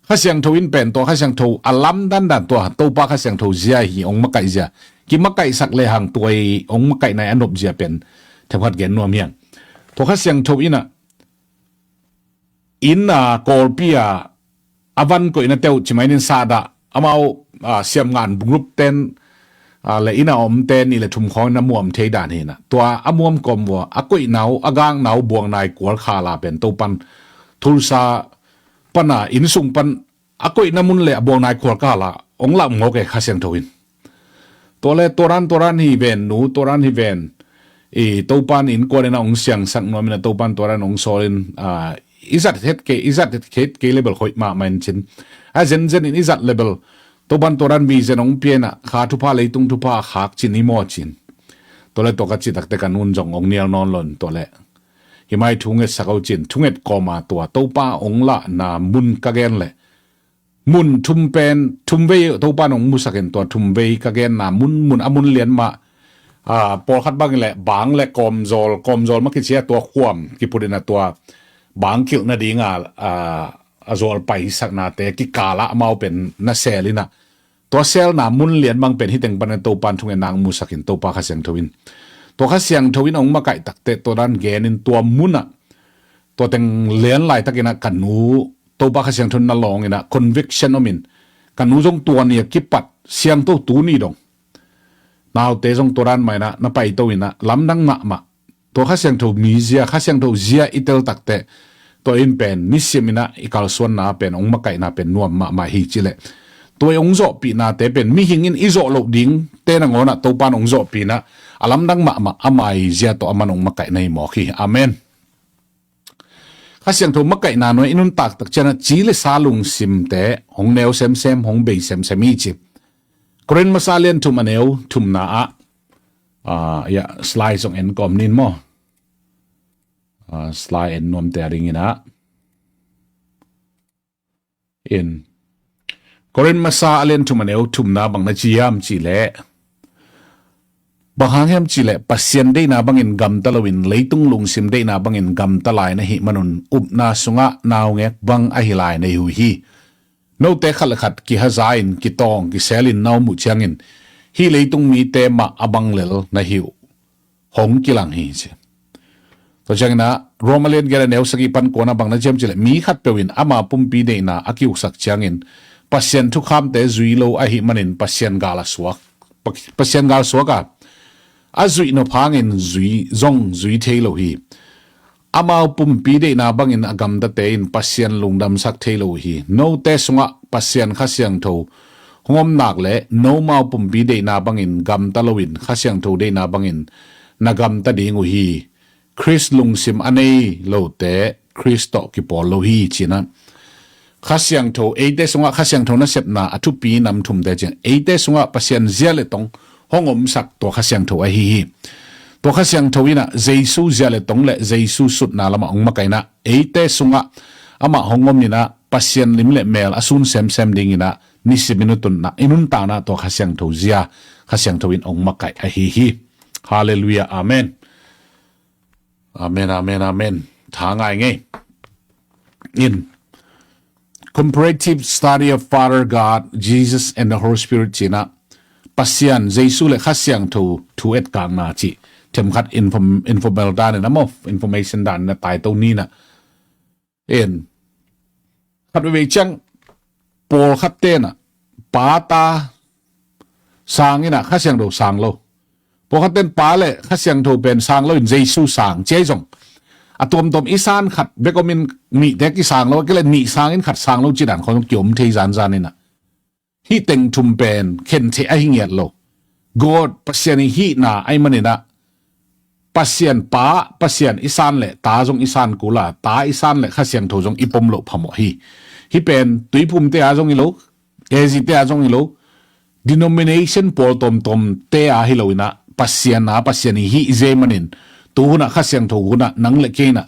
ข้าเสียงทวินเป็นตัวข้าเสียงทวอัลลัมดันตัวป้าข้าเสียงทวเจียฮีองมะไก่เจียกิมะไก่สักเลหังตัวองมะไก่ในอันดับเจียเป็นเทพัดเกนนัวเมียงตัวข้าเสียงทวินอินกอลปีอาวันก็อินเตวจิไม่นินซาดาอามาเสียมงานบุกรุบเต้นและอินอมเต้นนี่แหละทุ่มของน้ำมวมเทดานเห็นตัวอมวมกลมวัวอากุยหนาวอากางหนาวบวงนายกัวคาลาเป็นตัวปันทุลซาปนาอินสุงปันอากอยน้ำมุนเละบวงนายขวดกาละองละงอกข้าเสียงทวินตัวเล่ตัวรันฮีเวนนูตัวรันฮีเวนตัวปันอินกวนนะองเสียงสักหน่อยมันตัวปันตัวรันองโซลินอิจัดเฮ็ดเกเลเบลคอยมามันชินเซนอิจัดเลเบลตัวปันตัวรันบีเซนองเปียนะขาทุพาเลยตุงทุพาขากชินนิโมชินตัวเล่ตัวกัจจิตักเตกันนุนจงองเนียลนอนหล่นตัวเล่ฮิไม่ทุ่งเอ็ดสักเอาจินทุ่งเอ็ดกอมาตัวป้าองละนามุนกะเกนเลยมุนทุ่มเป็นทุ่มเวตัวป้าองมุสักเกนตัวทุ่มเวกะเกนนามุนอามุนเลียนมาปอลคัดบ้างแหละบางและกอมโซลมักคิดเสียตัวขวมกิปุดินะตัวบางคิวนาดีงาโซลไปสักนาเตกิกาละมาเป็นนาเซลินะ ตัวเซลนามุนเลียนบางเป็นที่แต่งปันตัวปันทุงนางมูสักินตัวปาขเสียงทวินตัวขเสียงทวินองมาไก่ตักเตตัวด้านเกนินตัวมุนอะตัวแต่งเลียนไหลตะกินะกันนูตัวปาขเสียงทนนลองนะ conviction อมินกันนูจงตัวเนี่ยกิปัดเสียงตัวตูนี่ดงนาวเตจงตัวด้านไม่นะนับไปตัวอินะลำดังมาตัวขเสียงทมีเสียขเสียงทเสียอิเตลตักเตตัวอินเป็นนิสิมินะอีกาลส่วนนาเป็นองมาไก่นาเป็นนวมมาฮิจิเลตัวองโจปีนาเตเป็นมิหิงินอิโจโลดิงเตนังโอนะตัวปานองโจปีนะอลัมดังมาอามายเจียตัวอามันองมาไก่ในหมอคีอาเมนข้าเสียงตัวมาไก่นาโนอินุนตักตักเจนะจีเลซาลุงซิมเตหงเนวเซมเซมหงเบยเซมเซมิจิกรีนมาซาเลียนทุมเนวทุมนาอย่าสไลด์ส่งเอ็นกอมนินโมสไลด์เอ็นนวมแต่ริงินะอินกรีนมาซาเลียนทุมเนวทุมนาบังนาจียามจีเลบางครั้งจีเลปัสยันได้นาบังอินกัมตะลวินเลยตุงลุงซิมได้นาบังอินกัมตะลายนะฮิมนุนอุบนาสุงะนาวเงกบังอหิลายในหูฮีโนเตขัดขัดกิฮะซาอินกิตองกิเซลินนาวมุจยังอินฮีเลยตุงมีเตมาอบังเลลนะฮิวหงกิลังฮีเจตัวจังนะโรมาเลียนเกลเนวสกิปันโกนาบังนะเจมจีเลมีขัดเปวินอามาปุ่มปีเดนาอากิวสักจังอินปัสยันทุกคำเตจุยโลอหิมันินปัสยันกาลสวกปัสยันกาลสวกอาจุยนพางินจุยจงจุยเทโลฮีอามาปุ่มปีเดนาบังอินอากำตะเตอินปัสยันลุงดำสักเทโลฮีโนเตสงะปัสยันข้าเสียงโทหงอมนักเละโนมาปุ่มปีเดนาบังอินกำตะลวินข้าเสียงโทเดนาบังอินนากำตะดิงูฮีคริสลุงซิมอันเอโลเตคริสโตกิปอลโลฮีจีนะข้าเสียงโทเอเตสงะข้าเสียงโทนั่นเสพนาอทุปีนำทุ่มเดจิงเอเตสงะปัสยันเจเลตงห้องอมสักตัวข้าเสียงโทไอฮีตัวข้าเสียงโทวินะเจซูเจเลตงเละเจซูสุดนาละมาองมาไกนะเอเตสงะอามาห้องอมนี่นะปัสยันลิมเละเมลอสุนเซมเซมดิงินะนิสิมินุตุนนะอินุนตานะตัวข้าเสียงโทเจียข้าเสียงโทวินองมาไกไอฮีฮาเลลูยาอาเมนอาเมนอาเมนอาเมนทางไงไงin comparative study of Father God, Jesus and the Holy Spirit จีนะปัสยันเจสุและข้าเสียงทูเอ็ดกลางนาจีเทมขัดinformal ด้านเนี่ยนะมั้ง information ด้านเนี่ยตายตรงนี้นะขัดไปจังปอลขัดเต้นอ่ะป้าตาสางนี่นะข้าเสียงดูสางโลปอขัดเต้นป้าเลยข้าเสียงทูเป็นสางโลเจสุสางเจ๊จงอะตัวอีสานขัดเบกมินมีเด็กอีสานแล้วก็เลยมีสางอินขัดสางโลจีดันคนต้องเกี่ยวมเทจานจานี่นะฮีเต็งทุมเป็นเข็นเทไอเงียดโลกอดปัสยันฮีนาไอมันนี่นะปัสยันป้าปัสยันอีสานเละตาจงอีสานกูละตาอีสานเละข้าเสียงทูจงอีปมโลพมฮีเป็นตุยภูมิเตอาจงอีโลเอซิเตอาจงอีโล denomination ปอลตมเตอาฮิโลนะปัสยันนะปัสยันฮีเจมันนินตัวหุ่นข้าเสียงทูหุ่นนังเล็กเกนะ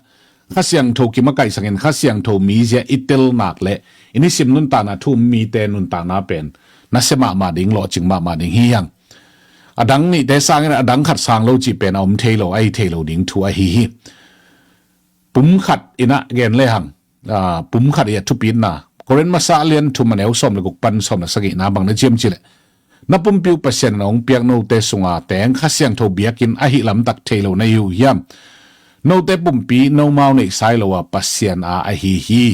ข้าเสียงทูกิมาไก่สังเกตข้าเสียงทูมีเจอิตเตลนักเละอินิสิมนุนตานะทูมีเตนุนตานะเป็นนัสมาดิ่งโลจิงมาดิ่งฮียังอดังนี่แต่สร้างนี่อดังขัดสร้างโลจิเป็นเอาเทโลไอเทโลดิ่งทัวฮีปุ่มขัดอินะเกนเลยหังปุ่มขัดเอียทุปีนนะก็เรนมาซาเลียนทุมันเอวสมเลยกุปันสมเลยสกินะบังนะเจียมจิเลนับปุ่มปิวเปอร์เซ็นต์น้องเปียกโนเตสุงาแต่งข้าเสียงทูเบียกินอหิลำตักเทโลในยูยามโนเตปุ่มปีโนมาในไซโลว่าปัสเซียนอฮี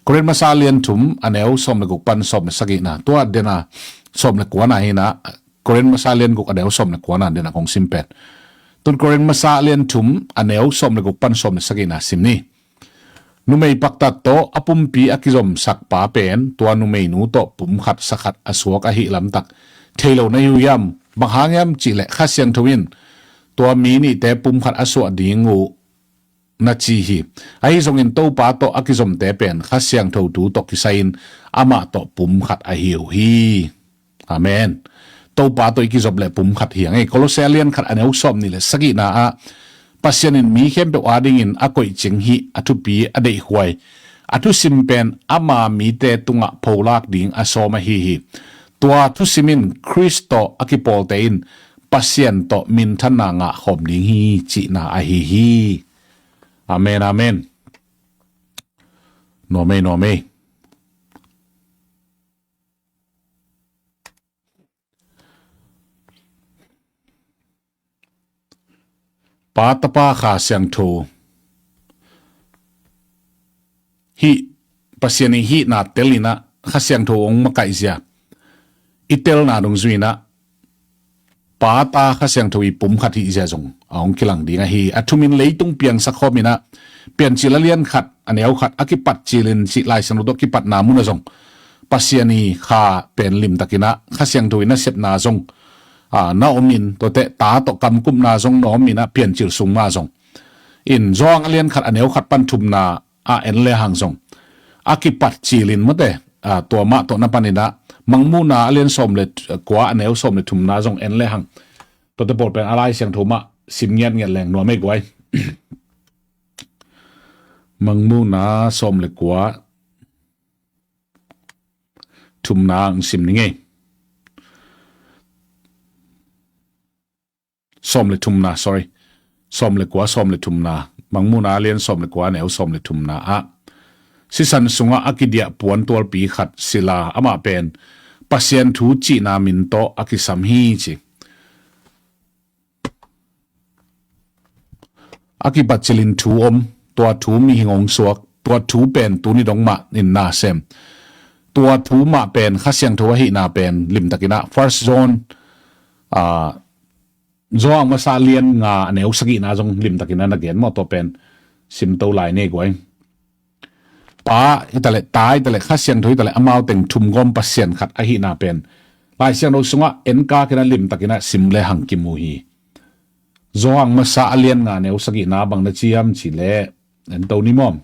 ก็เรนมาซาเลียนทุมอันเอวสมเลยกุปันสมเลยสกินะตัวเดนะสมเลยกวนอะไรนะก็เรนมาซาเลียนกุอันเอวสมเลยกวนอะไรเดนะของซิมเป็ดตุนก็เรนมาซาเลียนทุมอันเอวสมเลยกุปันสมเลยสกินะซิมนี่นุเมย์ปักตัดโตอปุ่มปีอกิจมสักป่าเป็นตัวนุเมย์นูโตปุ่มขัดสักอสวกอหิลำตักเทโลในยูยามบางหางยามจิเลข้าเสียงทวินตัวมีนี่แต่ปุ่มขัดอสวดีงูนัจีฮีไอ้ทรงอินโตป่าโตอกิจมแต่เป็นข้าเสียงทวดูตกิไซน์อามาโตปุ่มขัดอหิวฮีอาเมนโตป่าโตอกิจมเลปุ่มขัดเหียงไอ้โคโลเซเลียนขัดอันเอวซอมนี่แหละสกินาปัสยันินมีเข้มเปวาดิ่งินอากอยจิงฮีอทุปีอเดยหวยอทุสิมเป็นอามามีเตตุงะโพลากดิ่งอสอมาฮีตัวทุสิมินคริสโตอกิปอลเตอินปัสยันโตมินทนางะหอมดิ่งฮีจินาอฮีอาเมนอาเมนโนเม ปาตปาขาเสียงโทฮีปัสยานีฮีนาเตลินะข้าเสียงโทองมาไกเสียอิเตลนาดงซุยนะปาตาข้าเสียงโทอีปุ่มขัดฮีเสียจงองกิลังดีนะฮีอัทุมินเลยตุงเปลี่ยนสักข้อมินะเปลี่ยนจิลเลียนขัดอันนี้เอาขัดอากิปัดจิลินสิไลสนุดกิปัดนามุนะจงปัสยานีข้าเป็นลิมตะกินะข้าเสียงโทอีนะเสพนาจงนาอมินตัวเตะตาตกกำกุมนาจงนาอมินะเปลี่ยนจิลสุงมาจงอินจองเลียนขัดอันนี้เอาขัดปันทุมนาเอ็นเลหังจงอากิปัดจิลินมะเตตัวมาตัวนับปานินะมังมูนาเลียนสมเลยกว่าอันเอวสมเลยถุมนาจงเอ็นเลยหังตัวตะโปดเป็นอะไรเสียงถุมะสิมเงียนเงียนแรงนัวไม่กวย มังมูนาสมเลยกว่าถุมนาสิมนี่ไงสมเลยถุมนา sorry สมเลยกว่าสมเลยถุมนามังมูนาเลียนสมเลยกว่าเนวสมเลยถุมนาสิสันสุงอากิเดียปวนตัวปีขัดศิลาอามาเป็นปัสยันทูจีนามินโตอากิสัมฮีจิอากิปัจจิลินทูอมตัวทูมีหิงงสวกตัวทูเป็นตัวนิดงมานินนาเซมตัวทูมาเป็นข้าเสียงทัวหินาเป็นลิมตะกินะ first zone จองมาซาเลียนงาเนวสกินาจงลิมตะกินะนักเรียนมอตัวเป็นซิมโตไลเนกไว้ป้าแต่ละตายแต่ละข้าเสียงถอยแต่ละอมาแต่งทุ่มกอมปัสเซียนขัดอหินาเป็นลายเสียงเราสงะเอ็นกากินะลิมตะกินะสิมเลหังกิมูฮีจองมาซาเลียนงาเนวสกินาบังนาจียมชิเลเอ็นตัวนี้มอม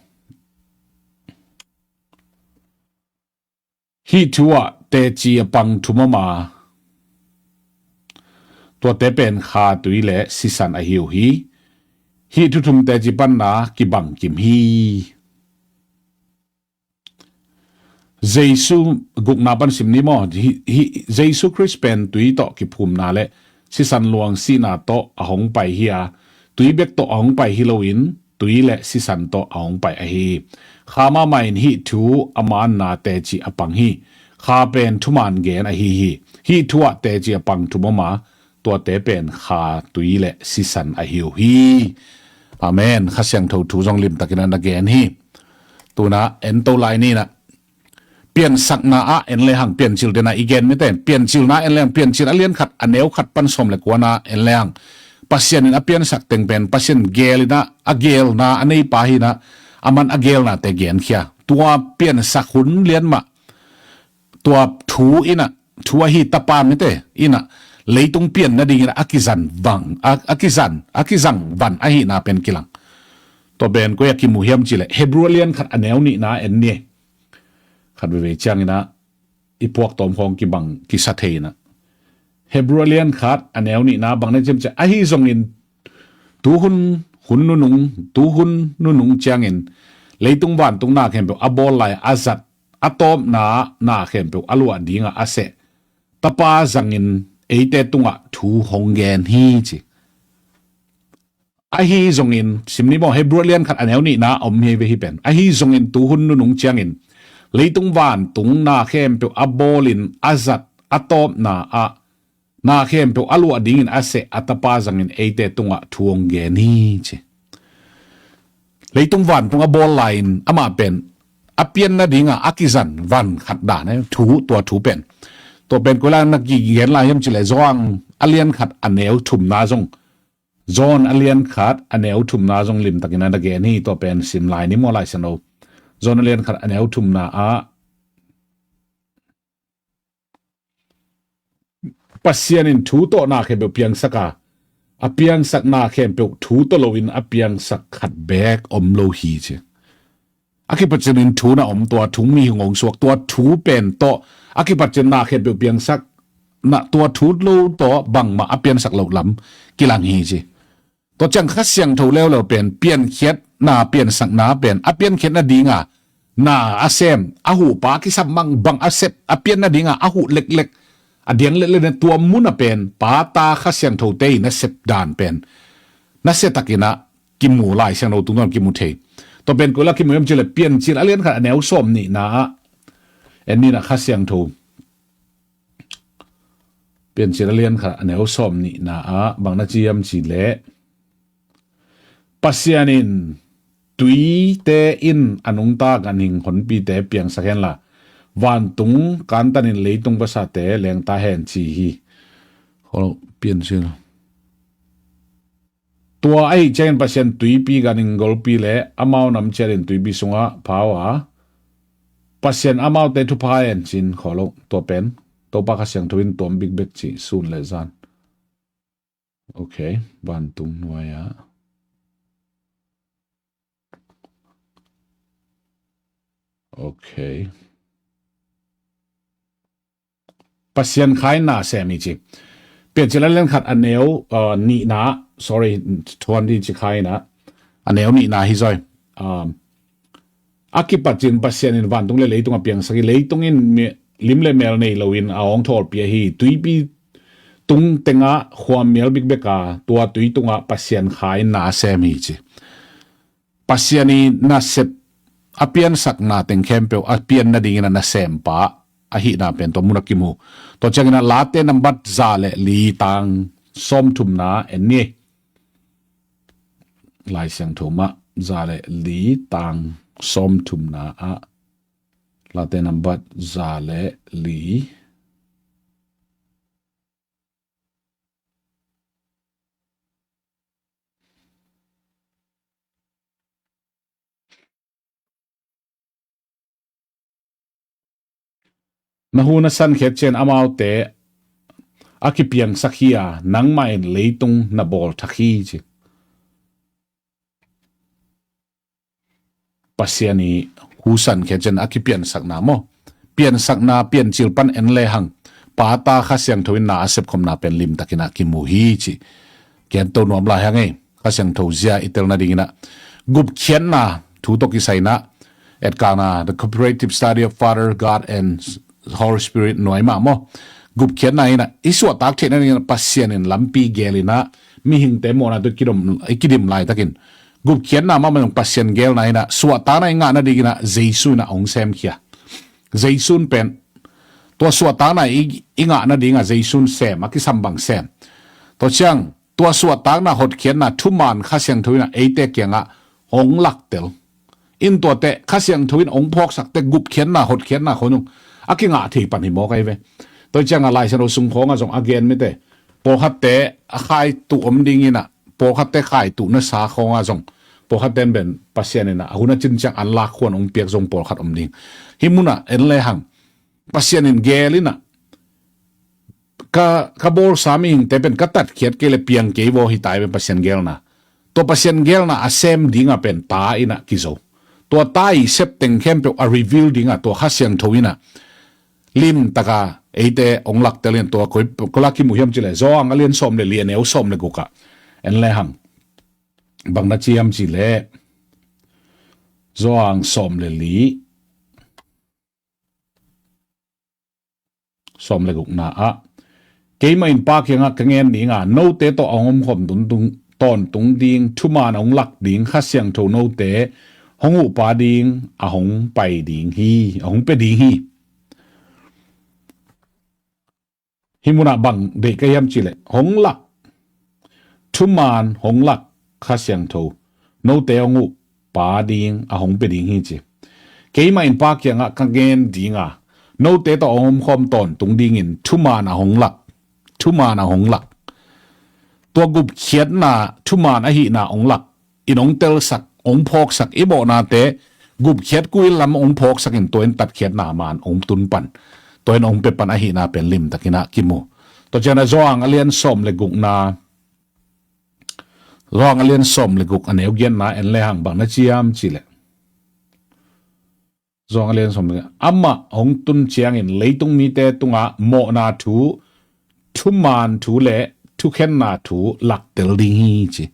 ฮีทัวเตจีปังทุมมาตัวเตเป็นคาตุยเลสิสันอหิวฮีทุมเตจีปันนากิบังกิมฮีเจสุกุกนาบันสิมนิมอเจสุคริสเป็นตุยโตกิภูมินาเลสิสันลวงสีนาโตอหงไปเฮียตุยเบกโตอหงไปฮิโลวินตุยเลสิสันโตอหงไปอฮีข้ามาไม่ฮีทูอามานนาเตจิอปังฮีข้าเป็นทุมานเกนอฮีทัวเตจิอปังทุมมาตัวเตเป็นข้าตุยเลสิสันอหิวฮีอาเมนข้าเสียงทูทูจงลิมตะกินันตะเกนฮีตัวนะเอ็นโตไลนี่นะเปลี่ยนสักนาเอ็นเลยหังเปลี่ยนชิลเดน่าอีเกนไม่เต้เปลี่ยนชิลนาเอ็นเลยหังเปลี่ยนชิลเลียนขัดอันเนวขัดปันสมเลยกว่านาเอ็นเลยหังปัสเซียนเปลี่ยนสักเต็งเป็นปัสเซียนเกลนะเกลนะอันนี้ปาฮีนะมันเกลนะแต่เกนเขียตัวเปลี่ยนสักหุ่นเลียนมาตัวทูอินะทัวฮีตาปาไม่เต้อินะเลยตรงเปลี่ยนนะดีนะอากิซันวังอากิซังวันอหินาเป็นกิลังตัวเป็นก็อยากกิมูเฮียมจิเลเฮบรูเลียนขัดอันเนวนี่นะเอ็นเนี่ยขัดไปเชียงนะอีพวกตอมของกิบังกิสัตเทนะเฮบรูเลียนขัดอันเนวนี่นะบางในเจมจะไอฮิซงอินตูหุนนุงตูหุนนุงเชียงอินเลยตรงบ้านตรงหน้าเข้มเปอบอลไลอาซัดอะตอมนาเข้มเปอลัวดีงาอาเซตะปาจังอินเอเตตุงะทูฮงเกนฮีจิไอฮิซงอินสิมนี้บอกเฮบรูเลียนขัดอันเนวนี่นะอมเฮเวฮิเป็นไอฮิซงอินตูหุนนุงเชียงอินเลยตรงบ้านตรงนาเข้มเปออบอลินอาซัดอะตอมนาเข้มเปออลัวดีงาอาเซอะตะปาจังอินเอเตตุงะทูฮงเกนฮีจิเลยตรงวันตรงบอลไลน์อามาเป็นอเปียนนะดิงอากิซันวันขัดด่านะตัวทูเป็นตัวเป็นกุลานักกีเห็นลายยมจิเลจองอเลียนขัดอันเนวถุมนาจงจอนอเลียนขัดอันเนวถุมนาจงลิมตะกินันตะเกนี่ตัวเป็นสิมลายนิมอลายสโนจอนอเลียนขัดอันเนวถุมนาปัสเซียนินทูโตนาเคเบเปียงสักอเปียงสักนาเข้มเปทูตโลวินอเปียงสักขัดแบกอมโลฮีเจอากิปัจจินทูนะอมตัวถุงมีหงสวกตัวทูเป็นโตอากิปัจจินนาเข้มเปียงสักนะตัวทูโลโตบังมาอเปียงสักเหล่าลำกิลังฮีเจตัวจังคัดเสียงทูแล้วเราเป็นเปลี่ยนเข็ดนาเปลี่ยนสักนาเป็นอเปียนเข็ดนาดีงานาอาเซมอาหูปากิสับมังบังอาเซปอเปียนนาดีงาอาหูเล็กอเดียงเล่นตัวมุนเป็นปาตาข้าเสียงโทเตยนัสเซปดานเป็นนัสเซตักินะกิมูไลเสียงเราตุนกิมูเทตัวเป็นกุลากิมูยมจิเลเปลี่ยนจิลเลียนขัดแนวส้มนี่นะเอ็นนี่นะข้าเสียงโทเปลี่ยนจิลเลียนขัดแนวส้มนี่นะบางนาจียมจิเล pasianin tui te in anung ta ganing hon pi te piang sakhen la van tung kan tanin leitung basa te leng ta hen chi hi hol pian sin tua ai chen pasien tui pi ganing gol pi le amau nam cherin tui bi sunga phawa pasien amau te thu pha en chin kholo to pen to pa Khasiang thuin tom big bek chi sun le zan okay van tung noya okay pasien khai na se mi chiเปลี่ยนจากเล่นขัดอันเนวนี่นะ sorry ทวนที่จะใครนะอันเนวนี่นะฮิซอยอากิปัจจินปัสเซียนินวันตรงเลยตรงเปียงสักเลยตรงนี้ลิมเลเมลในลวินเอาองทอลเปียฮีตุยปีตรงเต็งะความเมลบิกเบกาตัวตุยตรงปัสเซียนขายนาเซมิจิปัสเซียนีนาเซปอเปียนสักนาเต็งเข้มเปียวอเปียนนาดีงินนาเซมปะอาหินาเป็นตัวมุนักิมูตัวจังนั้นลาเตนัมบัดซาเลลีตังส้มทุมนาเอ็นนี่ลายเสียงถูมะซาเลลีตังส้มทุมนาอะลาเตนัมบัดซาเลลีนาหูนัสันเขตเชนอามาวเตอากิเปียงสักฮียนังมาเอ็นเลยตรงนาบอลทักฮีจิปัสยานีหูสันเขตเชนอากิเปียนสักนาโมเปียนสักนาเปียนจิลปันเอ็นเลหังปาตาKhasiangทวินนาเสพคมนาเป็นลิมตะกินากิมูฮีจิเกนตัวนวมลายหังไงKhasiangทวิเอิตลนาดิงินะกุบเขียนนาถูตกิไซนะเอ็ดกานา the cooperative study of Father God and Holy Spirit หน่วยมาโมกุบเขียนในนะอิสวตักเทนันนี่ปัสเซียนินลัมปีเกลินะมีหิงเตโมนะตัวกิดมไลตะกินกุบเขียนนะมันปัสเซียนเกลในนะสวตาในงานนั่นดีกินะเจสุนะองเซมเขียเจสุนเป็นตัวสวตาในอีงานนั่นดีงะเจสุนเซมมาคิสัมบังเซมตัวเชียงตัวสวตานะหดเขียนนะทุมันKhasiangทวินะเอเตเกียงะองลักเตลอินตัวเตKhasiangทวินองพอกสักเตกุบเขียนนะหดเขียนนะคนนึงอากิงะที่ปันหิมอกไอเวตัวจังอะไรฉันรู้สุ่มของอ่ะจงอาเกนไม่ได้ปกติขายตุ่มดิ่งนะปกติขายตุ่นสาของอ่ะจงปกติเป็นปัสเซียนนะหุ่นจินจังอันลักควรองเปียกจงปกติอมดิ่งหิมุนะเอ็นเลยหังปัสเซียนเกลินะก็บอลสามีหิงแต่เป็นกัตัดเขียดเกลเปียงเกวหิตายเป็นปัสเซียนเกลนะตัวปัสเซียนเกลนะอาเซมดิ่งอ่ะเป็นตาอินะกิโซตัวตายเซปเต็งเข้มเป็นอารีวิลดิ่งอ่ะตัวKhasiangทวินะลิมตะกาเอเตองลักเตเลียนตัวก็ลักกิมุฮิมจิเลจออังเลียนสมเลเลียนเอวสมเลกุกะเอ็นเลหังบังนัจิยมจิเลจออังสมเลลีสมเลกุกนาอะเกยมาอินปากยังอ่ะกังเงินนี่งะโนเตโตองอมขมตุงตอนตุงดิงทุมานองลักดิงKhasiangโทโนเตหงอุปาดิงอะหงไปดิงฮีอะหงไปดิงฮีหิมุนาบังเด็กก็ย้ำจิเลหงลักทุมานหงลักKhasiangโทโนเตองอุปาดิงอะหงไปดิงฮีจิเกยมาอินปากยังอ่ะกังเงินดิงอ่ะโนเตโตองอมคอมตอนตุงดิงอินทุมานอะหงลักทุมานอะหงลักตัวกุบเขียนนาทุมานอะหินาองลักอินองเตลสักองพอกสักอิโบนาเตกุบเขียดกุยลำองพอกสักอินตัวเอ็นตัดเขียดนามานองตุนปันตัวเอ็นองเปปันอะหินาเป็นลิมตะกินะกิมูตัวเจนะจองอเลียนสมเลกุกนาจองอเลียนสมเลกุกอันเอวเกียนนาเอ็นเลหังบังนะจียามจิเลจองอเลียนสมเลอัมมะองตุนเชียงอินเลยตุงมีเตตุงะโมนาทูทุมานทูเลทุเข็นนาทูหลักเตลดิงจี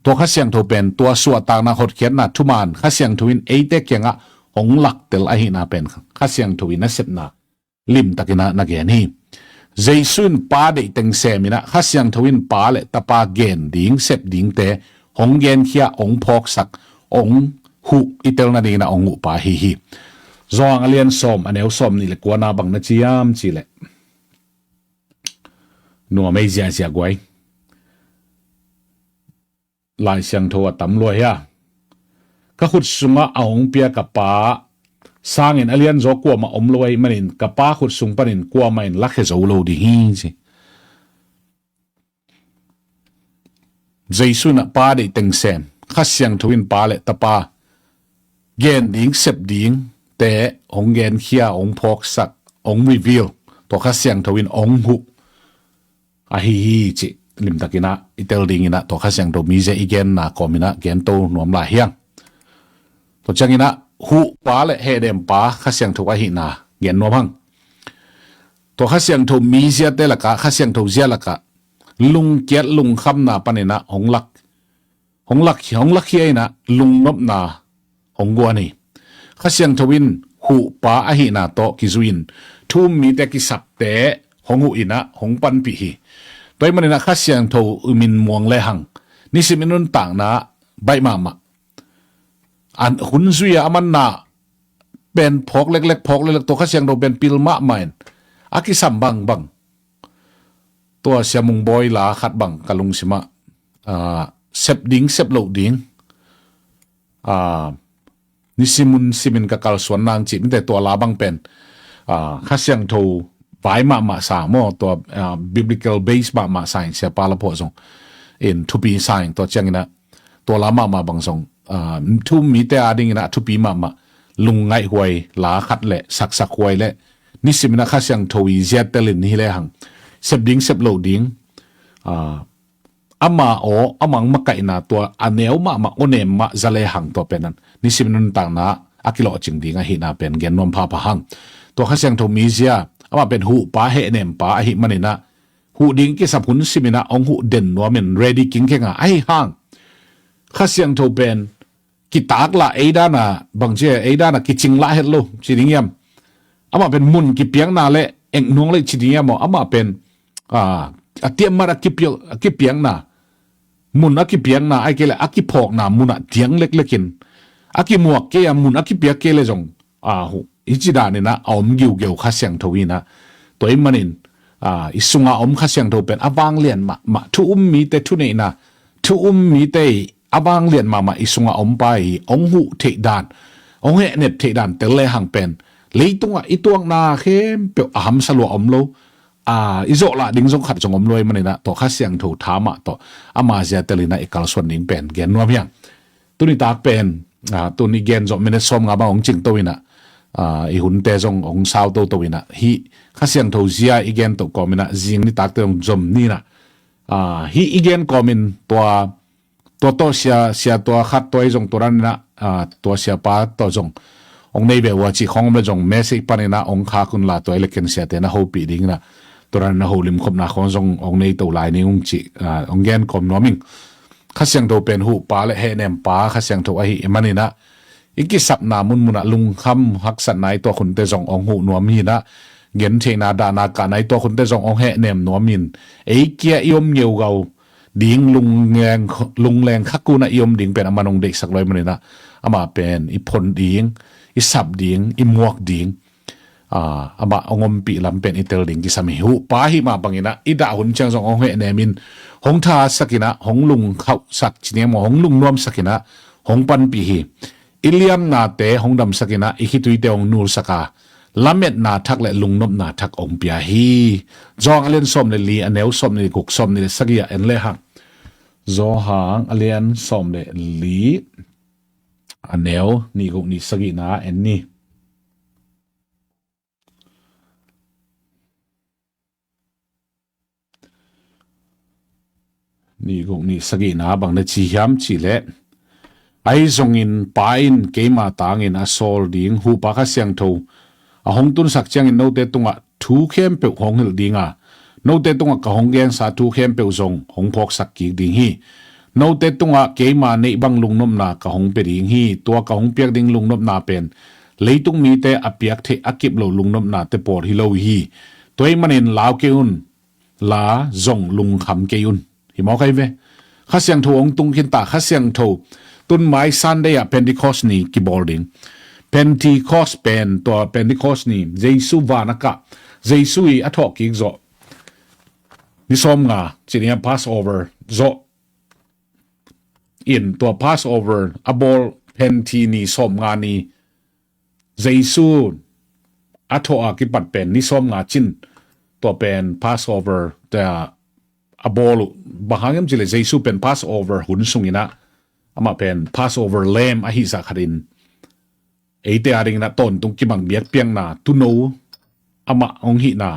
ตัวKhasiangโทเป็นตัวสวดตางนาหดเขียนนาทุมานKhasiangโทวินเอเตกยังอ่ะหงหลักเตลอหินาเป็นKhasiangโทวินนัสเซปนาลิมตะกินะนักเกนี่เจสุนปาเดตังเซมินะKhasiangโทวินปาเลตะปาเกนดิงเซปดิงเตหงเกนเขียองพอกสักองหุอิเตลนาดีนะองอุปาฮีฮีจองอเลียนสมอันเอวสมนี่แหละกวนาบังนะจียามจีเลนัวไม่เสียกวย ลายเสียงโทตำรวยฮะก็ขุดสุงเอาองเปียกับป้าสร้างเงินอเลียนโจกัวมาอมรวยมันเห็นกับป้าขุดสุงปนินกัวมาเห็นลักเหโจโลดีฮิสิใจสุนัป้าได้ตึงเซมข้าเสียงทวินป้าเลตป้าเกณฑ์ดิ้งเสพดิ้งแต่องเกณฑ์เขียองพอกสักองรีวิวตัวข้าเสียงทวินองหุอาฮิจิลิมตะกินะอิเตลดิ้งนะตัวข้าเสียงตัวมีเจอีเกณฑ์นะคอมินะเกณฑ์โตนวมลาเฮียงตัวจังกินะหูป้าเลเฮเดมป้าข้าเสียงทวาหินาเกณฑ์นวมหังตัวข้าเสียงทมีเจเตละกะข้าเสียงทเจละกะลุงเกียรลุงคำนาปนินะหงลักเฮียนะลุงนบนาหงกัวนี่ข้าเสียงทวินหูป้าอหินาโตกิจุอินทุ่มมีแต่กิสับแต่หงหูอินะหงปันปีฮีโดยมันนะข้าเสียงทอุมินมวงเลหังนี่สิมินุนต่างนะใบมาอันหุนซุยอามันนาเป็นพกเล็กๆพกเล็กๆตัวข้าเสียงทเป็นปิลมะใหม่อากิสัมบังตัวเสียมุงบอยลาขัดบังกะลุงสิมะเซบดิ้งเซบโลดิ้งนิสิมุนสิมินกะกาลสวนนางจิตแต่ตัวลาบังเป็นข้าเสียงโทไว้มาสามตัวbiblical base มาสายเสียปาละพอสงin to be sign ตัวเชียงนะตัวลามาบังสงทุ่มมีแต่อาดิงนะทุปีมาลุงไงหวยลาขัดเละสักหวยเละนิสิมินะข้าเสียงโทอีเจตเตลินนี่เลยหังเซบดิ้งเซบโลดิ้งอามาอามังมาไก่นาตัวอันเนวมาโอเนมมาจะเลยหังตัวเป็นนั้นนี่สิมันต่างนะอากิโลจิงดิ้งอาหินาเป็นเกนนวมพาหังตัวข้าเสียงโทมีเซียอามาเป็นหูป้าเฮเนมป้าอาหิมันนะหูดิ้งกิสับหุนสิมินะองหูเด่นนัวมันเรดี้กิ้งแค่งไอหังข้าเสียงโทเป็นกิตากละไอด้านะบางเจ้ไอด้านะกิจิงละเฮโลจิดิ้งยมอามาเป็นมุนกิเปียงนาเละเอ็งน้องเลยจิดิ้งยมอามาเป็นเตรียมมากิเปียงนามุนกิเปียงนาไอ้เกลกิพอกนามุนเตียงเล็กๆกินกิหมวกเกียมุนกิเปียกเกลจงอิจิดานี่นะอมกิวเกี่ยวข้าเสียงทวีนะตัวเองมันอิสุงอาอมข้าเสียงทวเป็นอบางเลียนมาทุมีแต่ทุนี่นะทุมีแต่อบางเลียนมาอิสุงอาอมไปองหูเทดานองเฮเน็ตเทดานเตลหังเป็นเลยตัวอีตัวนาเข้มเปียวอามสลัวอมโลอิโซละดิ้งสงขัดจงอมรวยมันนี่นะตัวข้าเสียงถูกถามตัวอามาเซียเตลินะเอกาลส่วนนี้เป็นเกณฑ์ว่าเพียงตัวนี้ตากเป็นตัวนี้เกณฑ์จงไม่ได้ซ้อมงาบ้างองจริงตัวนี้นะอีหุ่นเตจงองสาวตัวนี้นะฮีข้าเสียงถูกเสียอีเกณฑ์ตัวก็มินะจิงนี่ตากตัวจมนี่นะฮีอีเกณฑ์ก็มินตัวเสียตัวขัดตัวจงตัวนั้นนะตัวเสียป้าตัวจงองในแบบว่าจีของมันจงเมสิกปานินะองขาคุณลาตัวเล็กเสียแต่นะโฮปีดิ้งนะตัวนั้นโฮลิมคมนาของจงองในตัวลายนี้องจีองแกนคมน้อมิงข้าเสียงตัวเป็นหูป้าและเฮเนมป้าข้าเสียงตัวไอหิมันนี่นะอีกสับนามุนมุนลุงคำฮักสันในตัวคนเตจงองหูน้อมีนะเงินเทนาดานาการในตัวคนเตจงองเฮเนมน้อมินไอเกียยมเยียวเกาดิ้งลุงแรงขักกูนะยมดิ้งเป็นอามันองเด็กสักร้อยมันนี่นะอามาเป็นอีพลดิ้งอีสับดิ้งอีมวกดิ้งอามาองมปีลำเป็นอิเตลดิงกิสามิหูป้าหิมาบังอินะอิดาหุ่นเชียงสององเฮเนมินหงทาสักินะหงลุงเข้าสักชิเนียมหงลุงนวมสักินะหงปันปีฮีอิเลียมนาเตหงดำสักินะอิคิตุยเตองนูรสกาลำเม็ดนาทักและลุงนบนาทักองเปียฮีจองอเลียนสมเลลีอันเนวสมเลกุกสมเลสักยาเอ็นเลหักจอหางอเลียนสมเลลีอันเนวนี่กุกนี่สักินะเอ็นนี่นี่ก็นี่สกีนาบางนาชียามชีเล่ไอซงอินปาอินเกมาตางอินอโซลดิงหูปากเสียงโทหงตุนสักเชียงอินโนเตตุงะทูเข้มเปียวหงหิลดิงะโนเตตุงะกะหงเกนสาทูเข้มเปียวซงหงพอกสักกีดิงฮีโนเตตุงะเกมาในบังลุงนมนากะหงเปดิงฮีตัวกะหงเปียกดิงลุงนมนาเป็นเลยตุงมีเตอเปียกเทอกิบโลลุงนมนาเตปอดฮิโลฮีตัวเองมันเห็นลาวเกยุนลาซงลุงคำเกยุนหิมอใครเวข้าเสียงโทองตุงขินตาข้าเสียงโทตุนไม้ซันเดียเพนติคอสนี่กีบอลดิงเพนติคอสเป็นตัวเพนติคอสนี่เจสุวานักะเจสุยอัทอกอีกโซนิสอมงาจีเนียพาสโอเวอร์โซ in ตัว Passover อบอลเพนทีนีสมงานีเจซูอัทโออากิปัดเป็นนิสมงาจินตัวเป็น Passover แต่อบอลบางอย่างจิเลเจซูเป็น Passover หุ่นสุงินะอามาเป็น Passover lamb อหิสักดินเอเตอาริงนะต้นตรงกิบังเบียกเปียงนาตุโนอามาองหินา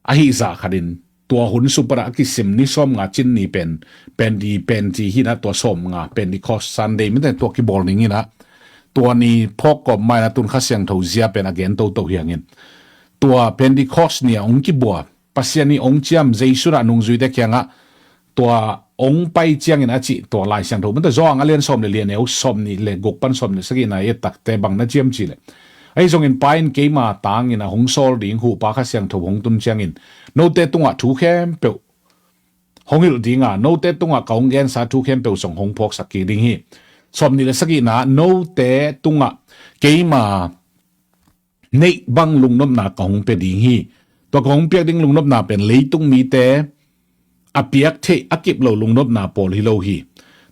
อหิสักดินตัวหุ่นสุปรากิสิมนิสมงาจินนี่เป็นที่หินะตัวสมงาเป็นนิคอสซันเดย์ไม่แต่ตัวกิบอลนี่นะตัวนี้พกกับไม่นะตุนข้าเสียงทูเซียเป็นอเกนโตเฮียงเงินตัวเป็นดิคอสเนี่ยองกิบัวปัสยานีองเจียมเจสุระนุงจุยเด็กยังอ่ะตัวองไปเจียงอินอาจิตัวลายเสียงทูมันแต่จ้องอ่ะเรียนสมเนี่ยเรียนเนี่ยสมนี่เลยกปันสมเนี่ยสักกี่นายตักแต่บางน่าเจียมจีเลยไอ้ทรงอินไปอินเกมาต่างอินอ่ะหงโซลดิ่งหูปาข้าเสียงทูหงตุนเจียงอินโนเตตุงอ่ะถูกแค่เปียวหงหิลดิ่งอ่ะโนเตตุงอ่ะกองแกนสาถูกแค่เปียวส่งหงพกสักกี่ดิ่งฮีสมนี่เลยสักกี่นะโนเตตุงอ่ะเกมาในบังลุงนบนากองเป็นดิ่งฮีตัวกองเปียกดิ่งลุงนบนาเป็นเลยตุงมีเตอเปียกเทอกิบเราลุงนบนาปอลฮิโลฮี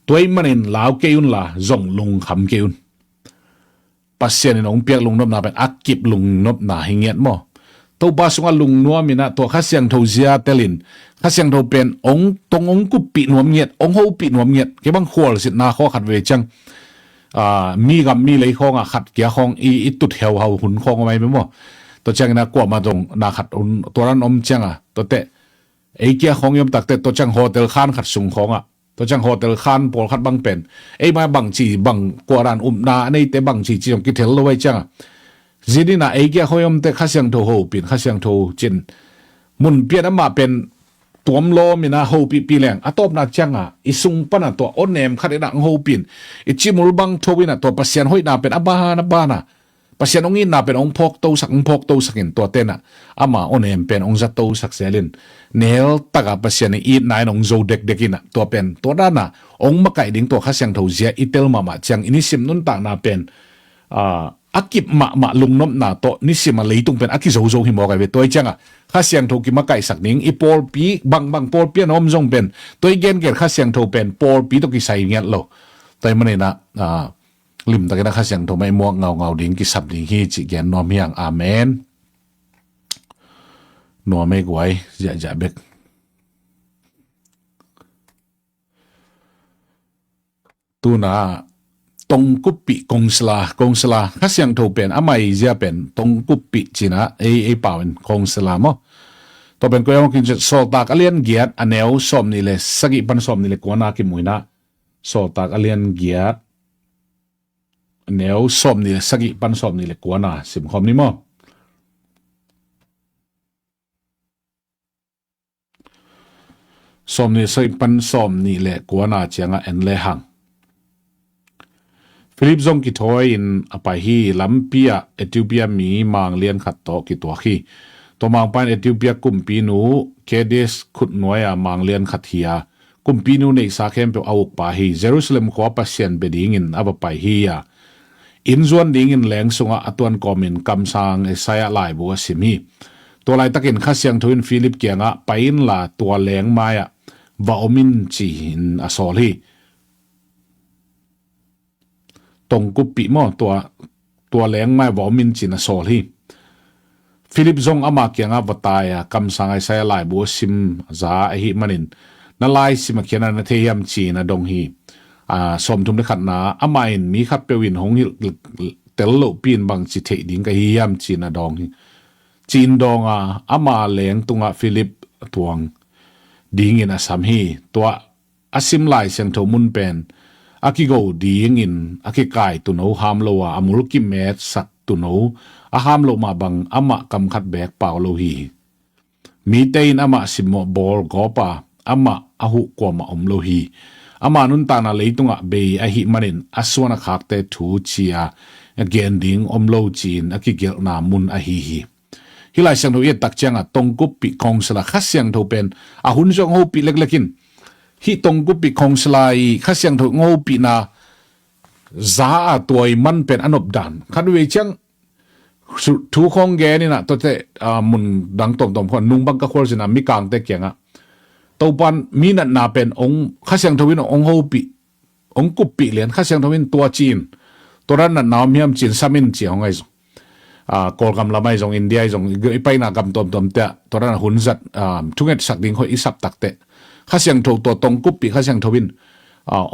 ตัวมันเองลาวเกยุนลาส่งลุงคำเกยุนปัสเซียนองเปียกลุงนบนาเป็นอกิบลุงนบนาหิเงียดมั้งตัวบาสุงลุงนัวมินะตัวข้าเสียงทูเซียเตลินข้าเสียงทูเป็นองตรงองกุปีนวมเงียดองหูปีนวมเงียดแกบังขวลสินาข้อขัดเวจังมีกับมีเลยข้องขัดเกียข้องอีตุดเหี่ยวหุ่นข้องอะไรไม่มั้งตัวจังนะกว่ามาตรงนาขัดตัวนั้นอมจังตัวเตะไอ้เกียของยมตักเตะตัวจังโฮเทลคานขัดสูงของตัวจังโฮเทลคานปอลขัดบังเป็นไอ้มาบังจีบังกวารันนาในเตะบังจีจีจงกิเทลเอาไว้จังจีนี่นะไอ้เกียของยมเตะข้าเสียงโทโฮปินข้าเสียงโทจินมุนเปียนมาเป็นตัวมโลมินะโฮปีแรงอะตบนาจังอิสุงปนะตัวอ้นเนมขัดนักโฮปินอิจิมุลบังโทวินะตัวปัสยันห้อยนาเป็นอบานะปัสยันองอินนาเป็นองพกโตสักอินตัวเต้นอามาอ้นเนมเป็นองจัตโตสักเซลินเนลตากปัสยันอีนายองโจเด็กอินะตัวเป็นตัวด้านน่ะองมาไก่ดิ้งตัวข้าเสียงโทเซียอิเตลมาจังอินิสิมนุนตากนาเป็นอากิบมาลุงนบนาโตนิสิมาเลยตุงเป็นอากิโซหิมอกไอเวตัวจังข้าเสียงโทกิมาไก่สักนิงอีปอลปีบางปอลเปียนอมจงเป็นตัวเกนเกตข้าเสียงโทเป็นปอลปีตกิใส่เงี้ยโลแต่มันเนี่ยนะลิมตะกันนะข้าเสียงโทไม่มัวเงาดิ้งกิสับดิ้งฮีจิเกนนอมยังอาเมนนัวไม่กวยจะเบกตัวน่ะตรงกุปปิกงสลาข้าเสียงโทเป็นอาไม่จะเป็นตรงกุปปิจีนะไอเป่าเป็นกงสลามั้งตัวเป็นก็ยังกินจะโซตากอเลียนเกียรอันเนวสมนี่เลยสักิปันสมนี่เลยกว่านากิมุยนะโซตากอเลียนเกียรอันเนวสมนี่เลยสักิปันสมนี่เลยกว่านาสิมคอมนี่มั้งสมนี่สักิปันสมนี่เลยกว่านาเจียงอันเลหังฟิลิปซงกิทอยอินอภัยฮีลัมเปียเอธิโอเปียมีมังเลียนขัดโตกิตัวขี้ตัวมังปันเอธิโอเปียกุมปีนูเคเดสขุดน้อยมังเลียนขัดเฮียกุมปีนูในสาเข้มเปเอาอุปาฮีเยรูซาเล็มขวาปัสเซียนเบดิงินอับไปฮียอินส่วนดิงินแหลงสุงอตัวนกอมินกำสังเอสายาลายบัวสิมีตัวลายตะกินข้าเสียงทวินฟิลิปเกียงไปอินลาตัวแหลงมายะวาอมินจีหินอสอลีตรงกุปปิมอตัวแรงไม่วอมินจินโซลีฟิลิปซงอามาเกียงอวตายคำสั่งไอเสียลายบัวซิมซาไอฮิมันินนั่นลายสิมาเขียนนันเทียมจีนดงฮีสมทุมได้ขัดนาอามาอินมีขัดเปวินหงเตลโลปีนบางจิเทดิงกับฮิยามจีนดงฮีจีนดงอามาแหลงตุงฟิลิปตวงดิงินสามฮีตัวอาซิมลายเสียงโทมุนเป็นอากิโกดีงินอากิกายตุนเอาฮามโลอามุลกิเมตสักตุนเอาอาฮามโลมาบังอามะกำขัดแบกเปล่าโลฮีมีเตนอามะสิมบอลกอปาอามะอาหุกวมาอมโลฮีอามานุนตานาเลยตุงะเบยอหิมันินอสวนาคักเตทูเชียเกนดิงอมโลจีนอากิเกลนามุนอหิฮีฮิไลเสียงโทเอตักเจียงตงกุปปิคงสละข้าเสียงโทเป็นอาหุนจงโฮปิเล็กๆกินฮิตงกุปิคงสลายข้าเสียงถูกงูปีนาซาตัวมันเป็นอนบดันคันเวจังทุกของแกนี่นะตัวเตมุนดังตรงคนนุ่งบังกะโคลสินะมีกลางเตเกียงตัวปันมีนันนาเป็นองข้าเสียงทวินองงูปี องกุปปีเลียนข้าเสียงทวินตัวจีนตัวนั้นน่ะน้ำเฮียมจีนสามินจีของไงกอลกำละไม่จงอินเดียจงไปนากำตอมเตะตัวนั้นหุ่นจัดทุกอย่างสักดิ่งเขาอิสับตักเตะข้าเสียงถูกตัวตรงกุปปีข้าเสียงทวิน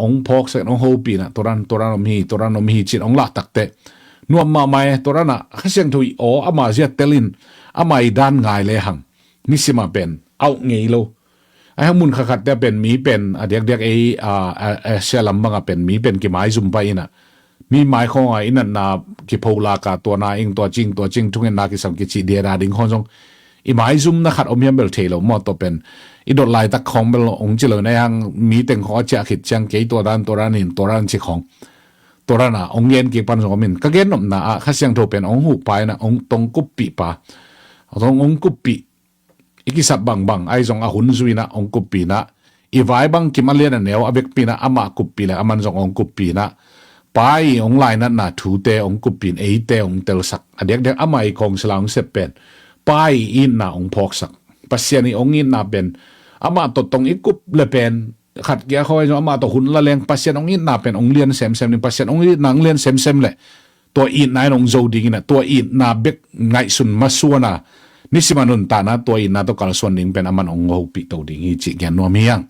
องพอกเสกองโฮปีนะตัวนั้นอมฮีจีนองหลักตักเตะนวมมาไม่ตัวนั้นข้าเสียงทวีอามาเจียเตลินอามาอีด้านง่ายเลยหังนี่สิมาเป็นเอาเงี้ยโลไอ้มุนขัดแต่เป็นมีเป็นเด็กเชลัมบังเป็นมีเป็นกี่ไม้ซุ่มไปน่ะมีไม้ของไอ้นั่นนากี่พลากาตัวนาเองตัวจริงทุกอย่างนากิสังกิจีเดียราดิ่งของจงอีไม้ซุ่มนะขัดอมยามเบลเทโลมอตัวเป็นอีดอลไลตักของเบลองจิเลในยังมีแต่งขอจะขิดจังเกยตัวด้านหินตัวด้านจิของตัวนั้นองเย็นกี่ปันสองมินก็เกณฑ์นำข้าเสียงโทเป็นองหูไปนะองตรงกุปปีปะตรงองกุปปีอีกิสับบังไอจงหุ่นซุยนะองกุปปีนะอีไว้บังกิมาเลียนเนียวอเบกปีนะอามากุปปีเลยอามันจงองกุปปีนะไปองไลน์นั้นถูเตองกุปปีเอเตองเตลสักเด็กอามาอีกองสลางเสพเป็นไปอินนะองพอกสักปัสเซียนี่องอินนะเป็นอามาตรงอีกุปเลเป็นขัดเกียร์เขาไว้จงอามาตัวหุ่นละเลงปัสเซียนองอินนะเป็นองเลียนเซมนี่ปัสเซียนองอินนังเลียนเซมเลยตัวอินนายองโจดิงนะตัวอินนะเบกไงสุนมาสัวนะนี่สิมานุนตานะตัวอินนะตัวกาลส่วนหนึ่งเป็นอามันองโฮปิตัวดิ่งอีจิแกนนัวมียัง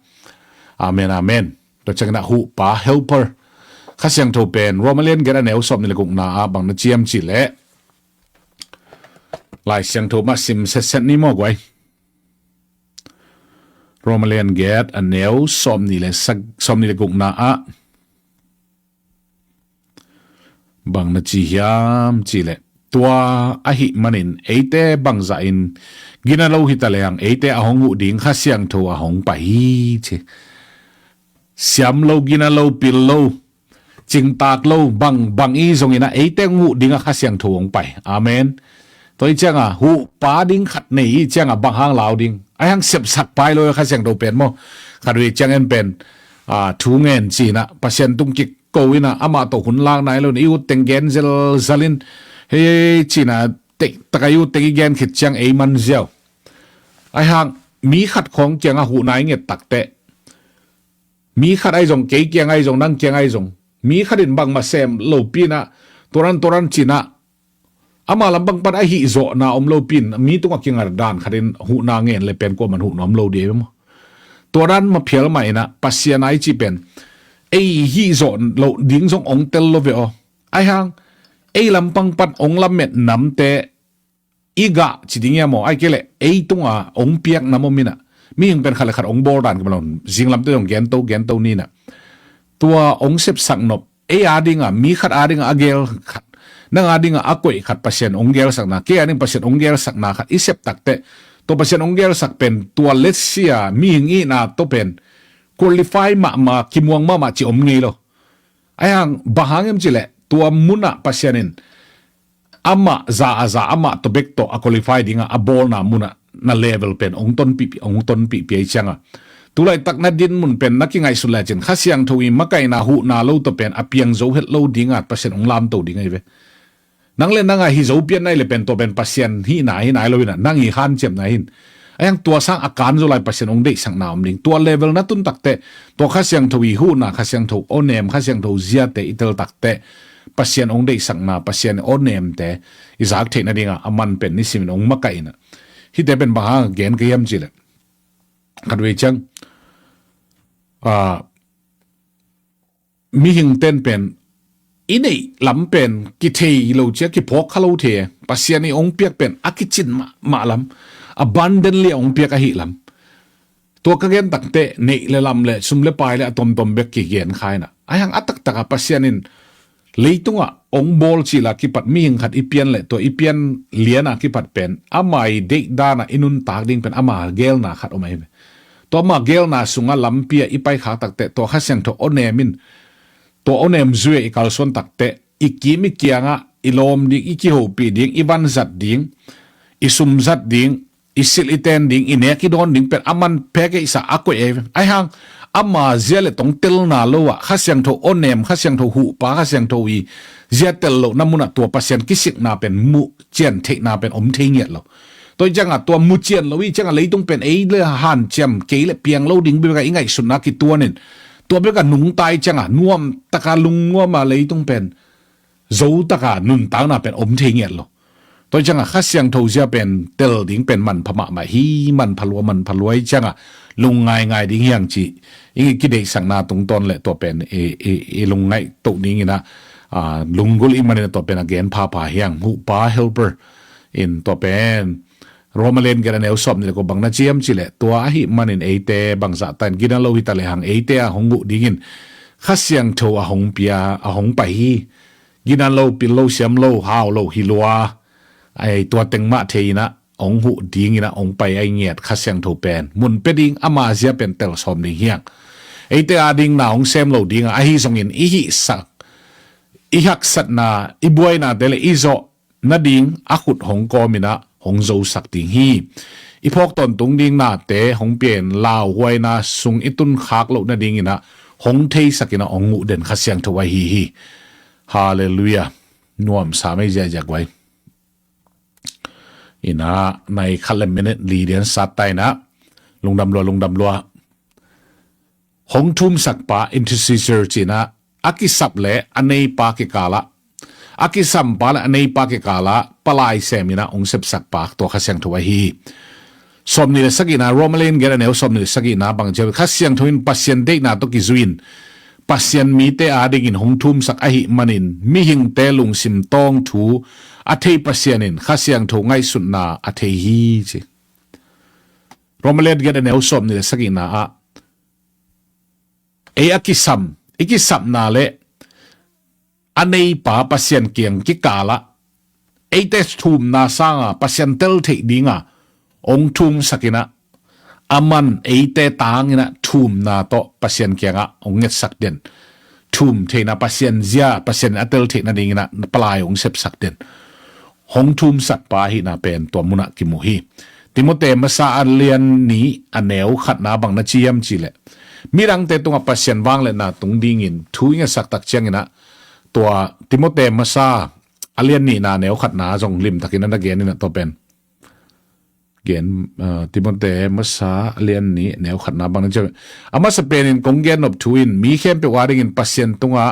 อาเมนตัวจังนะหูป้าเฮลเปอร์ข้าเสียงโทเป็นว่ามาเล่นกันแนวสอบในกุกนาบังนะเจียมจิเละลายเสียงโทมาซิมเซตนี่มอกไว้ว่ามาเล่นกันแนวสอบนี่เลยสอบนี่เลยกุกนาบังนะจียามจิเละตัวอาหิมันินเอเตบังใจอินกินาโลหิตะเลงเอเตอหงอุดิงข้าเสียงโทอหงไปเชเสียมโลกินาโลปิลโลจิงตากโลบังอีทรงอินะเอเตงอุดิงข้าเสียงโทหงไปอาเมนตัวอีเจ้าหูป้าดิงขัดหนีเจ้าบังหางลาวดิงไอหังเสียบสักไปเลยข้าเสียงโทเป็นโมขัดวิเจ้าเงินเป็นทูเงินจีนะปัสเซนตุงกิกโกวินะอามาโตหุนลางไหนเลยอิวเต็งเกนเซลซาลินเฮ้ยจีน่ะเตะตะกี้อยู่เตะแกนขิดจังเอมันเจ้าไอ้ห่างมีขัดของเจียงหูนายเงียตักเตะมีขัดไอ้จงเกี่ยงไอ้จงนั่งเจียงไอ้จงมีขัดินบังมาเซมโลปีนะตัวนั้นจีน่ะอามาลำบังปัดไอ้หิโซน่ะอมโลปีนมีตัวกิงอะไรด้านขัดินหูนางเงินเลยเป็นกว่ามันหูน้อมโลเดียวมั้งตัวนั้นมาเพียร์ใหม่นะปัสเซียนไอจีเป็นไอ้หิโซโลดิ้งจงองเตลโลเวอไอ้ห่างไอ้ลำปังปัดองลำเม็ดน้ำเตะอีกะจิดิ้งยามอไอ้เกล่ไอ้ตัวองเปียกน้ำมินะมีอย่างเป็นขัดองโบราณกันมาหล่นสิ่งลำตัวของแกนโตนี่นะตัวองเสพสังนบไอ้อาดิงมีขัดอาดิงอาเกลขัดนั่งอาดิงอากวยขัดปัสเซนองเกลสักนาเกี่ยนี่ปัสเซนองเกลสักนาขัดอิเสพตักเตะตัวปัสเซนองเกลสักเป็นตัวเลสเซียมีอย่างงี้นะตัวเป็นคุริฟายมาคิมวงมาจิอมงี้โลไอ้ห่างบางอย่างจิเละตัวมุนะปัสเซนินอามาอามาตัวเบกโตอคุลิฟายดิ้งบอลนะมุนะนั่นเลเวลเป็นองต้นปีไอจังตัวไรตักนัดดินมุนเป็นนักยังไงสุดแลจินข้าเสียงทวีมักไก่นาหูนาโลตัวเป็นอเปียงโจเฮตโลดิ้งปัสเซนองลามตัวดิ้งไอเวนั่งเล่นนั่งฮิโจเปียนไอเลยเป็นตัวเป็นปัสเซนที่ไหนเลยนะนั่งฮีฮันเจ็บไหนหินไอ้ยังตัวสร้างอาการโจไลปัสเซนองเด็กสังนามดิ้งตัวเลเวลนั้นตุนตักเตะตัวข้าเสียงทวีหูนาข้าเสียงทวโอเนมข้าเสียงทวเซียเตอิตลตักเตะปัสเซียนองเด็กสังนาปัสเซียนโอเนมแต่อิสากเทนดิ่งอามันเป็นนิสิมินองมักไก่นะที่แต่เป็นบางเกณฑ์เกี่ยมจีเลยขัดเวจังมีหิงเต้นเป็นอินี่ลำเป็นกิเทยเราเจ้ากิพกขลุ่ยเทปัสเซียนองเปียกเป็นอากิจินมาลำอับันเดนเลียองเปียกหิลำตัวกเกณฑ์ตักเตะเนเลลำเลซุมเลปายเลตอมเบกกิเกณฑ์ใครนะไอ้ยังอัตตักปัสเซียนินเลยตัวองบอลจีละกิปัดมีหิงขัดอีเปียนเลยตัวอีเปียนเลียนะกิปัดเป็นอามาเด็กดานะอินุนตากดิ่งเป็นอามาเกลนะขัดออกมาตัวมาเกลนะสุงาลำเปียอีไปขาตักเตะตัวข้าเสียงตัวโอเนมินตัวโอเนมซุยอีกาลส่วนตักเตะอีกีมิเกียงะอีลมดิ่งอีกิโฮปีดิ่งอีบันจัดดิ่งอีซุมจัดดิ่งอีสิลิเตนดิ่งอีเนกิโดนดิ่งเป็นอามันเพกอิสาอักเอฟไอฮังอามาเจเลตงเตลนาโลวะข้าเสียงโทโอเนมข้าเสียงโทหูปาข้าเสียงโทวีเจเตลโลน้ำมุนตัวปัสเซียนกิสิกนาเป็นมุเจียนเทนาเป็นอมเทียนโลตัวจังตัวมุเจียนโลวิจังเลยต้องเป็นไอเลหันเจมเกลเปียงโลดิ่งไปกับอีไงสุนัขกิตัวนึง ตัวเบกันนุ่งตายจังน่วมตะการลุงน่วมมาเลยต้องเป็นโจตะการนุ่นตางน่ะเป็นอมเทียนหรอตัวจังข้าเสียงทูจะเป็นเตลดิ้งเป็นมันพม่ามาฮีมันพลัวจังลุงไงดิ้งยังจีอีกกิเลสสังนาตรงตนแหละตัวเป็นลุงไงตุนี้นะลุงกุลอิมันเนี่ยตัวเป็นเกณฑ์พาเฮียงหูป้าเฮลเปอร์อินตัวเป็นโรมาเลนกันแนวสอบนี่ก็บังนาเจียมจิเลตัวหิมันอินเตบังสะตันกินโลหิตาเลหังเตหงกุดิ้งข้าเสียงทูหงเปียหงไปฮีกินโลปิโลเสียมโลฮาวโลฮิลัวไอตัวเต็งมาเทียนะองหูดิ้งนะองไปไอเงียดข้าเสียงทูเป็นมุนเป็ดดิ้งอามาเสียเป็นเตลสอมดิ้งเฮียงเตอาดิ้งนาองเซมโลดิ้งไอฮิสงอินฮิสักอีหักสัตนาอีบวยนาเดลอีโซนาดิงอาขุดหงกอมินะหงโจสักติงฮีอีพอกตนตุงดิงนาเตหงเปลี่ยนลาวหวยนาสุงอิตุนขากโลนาดิงอินะหงเทสักินะองงูเด่นขัดเสียงทวายฮีฮาเลลูยานวมสาไม่ใจจากไว้อินะในคัลเลมเมเนตลีเดียนสัตไตนะลงดำรัวหงทุ่มสักปะอินทิซิเซอร์จีนะอากิสับเละอันนี้ปากิกาละอากิสัมปาละอันนี้ปากิกาละปลายเซมินะองเสพสักปากตัวข้าเสียงทวายฮีสมนิสกินะโรมาเลนเกลเนวสมนิสกินะบางเจ้าข้าเสียงทวินปัสยันเด็กนาตกิจุอินปัสยันมีเตอาดิกินหงทุ่มสักอหิมันินมีหิงเตลุงสิมตองถูอาเทปัสยันินข้าเสียงทงไงสุดนาอาเทฮีจีโรมาเลนเกลเนวสมนิสกินะอากิสัมอีกสับนาเลอันนี้ป่าปัสยันเกียงกิกาละเตสทูมนาสางปัสยันเตลเทดิงองทูมสักินะอามันเตตางนะทูมนาโตปัสยันเกียงองเงสักเด่นทูมเทนะปัสยันเซียปัสยันอัตเตลเทนะดิงนะปลายองเสพสักเด่นหงทูมสักปาหินาเป็นตัวมุนักิมุฮีติโมเตมาซาอันเลียนนี้อันแนวขัดนาบังนาเจียมจีเลมีรังเตตุงปัสยันวางเลยนะตุงดิงินทูอิงสักตักเชียงนะตัวติโมเตมาซาอันเลียนนี้นะแนวขัดนาจงลิมตักินันตะเกนนี่นะตัวเป็นเกนติโมเตมาซาอันเลียนนี้แนวขัดนาบางนั่นจะอามาสเปนินกงเกนอบทูอินมีเข้มไปว่าดิงินปัสยันตุงะ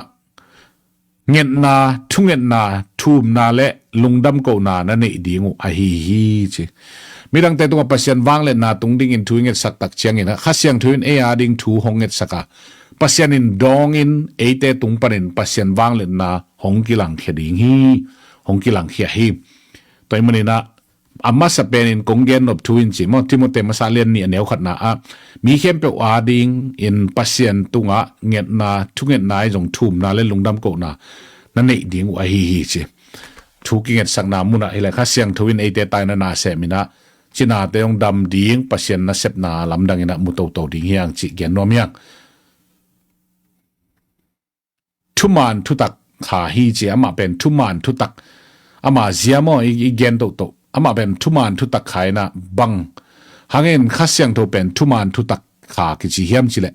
เงินนาทุงเงินนาทูมนาและลุงดำโกนานั่นเองดีงูอาฮีจีมีดังแต่ตัวปัสยันวางเลยนาตุงดิ่งอินทูเงินสักตักเชียงอินะข้าเสียงทูอินดิ่งทูหงเงินสักปัสยันอินดองอินเตตุงปนินปัสยันวางเลยนาหงกิลังเขียดิ่งฮีหงกิลังเขียฮีตัวมันนี่นะอามาสเปนินกงเกนอบทูอินจีมอที่มเตมาซาเลนนี่เนียวขัดนามีเข้มเปว่าดิ่งอินปัสยันตุงะเงินนาทุงเงินนาจงทูมนาและลุงดำโกนานั่นเองดิ่งอาฮีจีทุกเงินสักนามุนะอะไรข้าเสียงทูอินเตตายนาเสมินะจินาเตยงดำดิ่งปัสยันนาเสพนาลำดังอินะมุตโตดิ่งเฮียงจีเกียนนอมยังทุมานทุตักขาฮีจีอามาเป็นทุมานทุตักอามาเสียมอีเกนโตอามาเป็นทุมานทุตักขายนะบังหางเงินข้าเสียงโตเป็นทุมานทุตักขากิจิเฮียมจิเล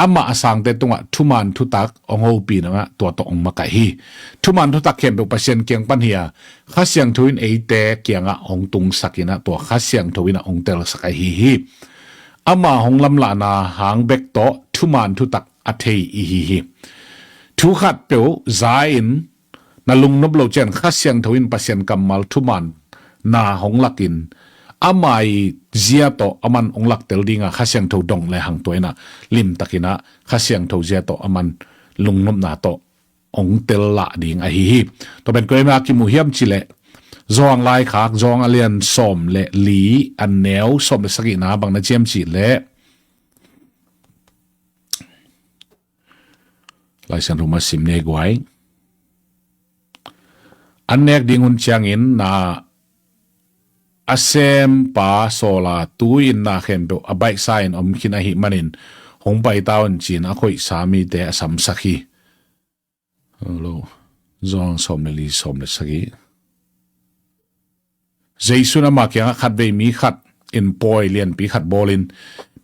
อามาสังเตตงะทุมานทุตักองโฮปีนะตัวตองมาไกฮีทุมานทุตักเข้มเป็นปัสยันเกียงปัญเฮียข้าเสียงทวินเตเกียงองตุงสักินะตัวข้าเสียงทวินองเตลสักฮีอามาหงลำลานาหางเบกโตทุมานทุตักอัเทอีฮีทุขัดเปียวใจอินนาลุงนบโลเจนข้าเสียงทวินปัสยันกัมมัลทุมันนาหงลักินอามาเจียโตอามันองลักเตลดิงข้าเสียงทวดงเลยหังตัวน่ะลิมตะกินะข้าเสียงทวเจียโตอามันลุงนบนาโตองเตลละดิงฮีตัวเป็นกวยมากิมุเฮียมจิเลจองลายขากจองอเลียนสมเลลีอันแนวสมเลสกินาบังนาเจียมจิเลลายสันรุมาสิมเนกไว้อันเนกดิ่งหุ่นเชียงอินนาอาเซมปาโซลาตูอินนาเข้มเปอใบไซน์อมคินาหิมันินหงไปตาวันจีนอคอยสามีเตะสัมสักีโลจองสมเลลีสมเลสกีเจสุนามาเกียงขัดเวมีขัดอินปอยเลียนปีขัดบอลิน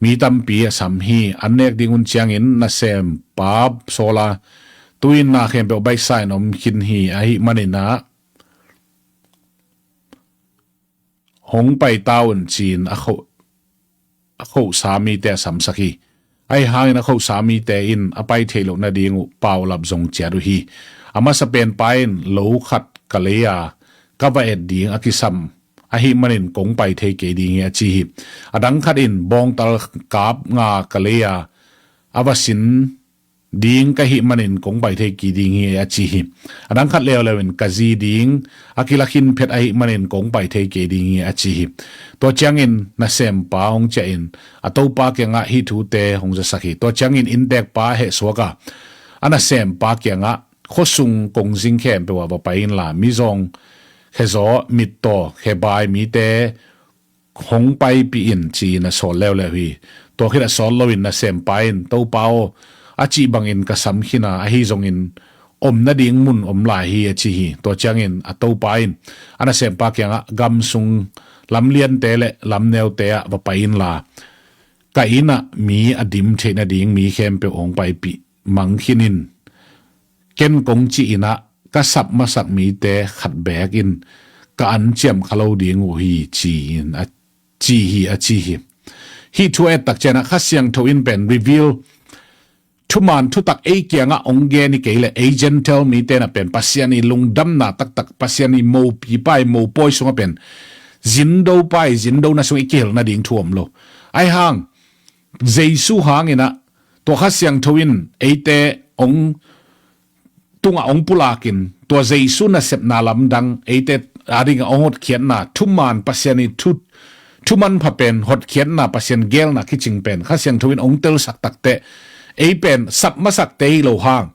มีตัมปีสัมฮีอันเนกดิ่งหุ่นเชียงอินนาเซมปาโซลาตูอินนาเข้มเปอใบไซน์อมคินฮีอหิมันินาหงไปตาวันจีนอโคสามีแต่สัมสักี ai hang na kho sami te in apai thelo na ding pau lap zong charu hi ama sa pen pain lo khat kalea kava et ding akisam ahi manin kong pai the ke ding ya chi hi adang khat in bong tal kap nga kalea avasin ding ka hi manin kong pai the ki ding ya chi hi adang khat lew lewin kazi ding akilakhin phet ai manin kong pai the ke ding ya chi hi to changin na sem pa ong cha in ato pa ke nga hi thu te hong ja sakhi to changin in dek pa he soka ana sem pa ke nga khosung kong jing khem pe wa pa in la mi zong he zo mit to he bai mi te hong pai pi in chi na so lew le hi to khira sol lo in na sem pa in to pao achi bangin ka sam khina a hi zong in om na ding mun om la hi achi hi to changin ato pa in ana sem pa ke nga gam sung lam lian te le lam neu te a va pa in la ka ina mi adim the na ding mi khem pe ong pai pi mang khinin ken kong chi ina ka sap ma sak mi te khat bek in ka an chiam khalo ding u hi chi in a chi hi hi thu et tak chena Khasiangtho in pen reveal thuman thu tak e kianga ongge ni keile agent tell mi te na pen pasiani lungdam na tak pasiani mo pi pai mo poi sunga pen zindo pai zindo na sung ikel na ding thuam lo ai hang jesu hang ina to Khasiangtho in eite ong tunga ong pulakin to jesu na sep na lam dang eite ading ongot khian na thuman pasiani thuman phapen hot khian na pasien gel na kiching pen Khasiangtho in ong tel sak tak te ei pen sap masak te lo hang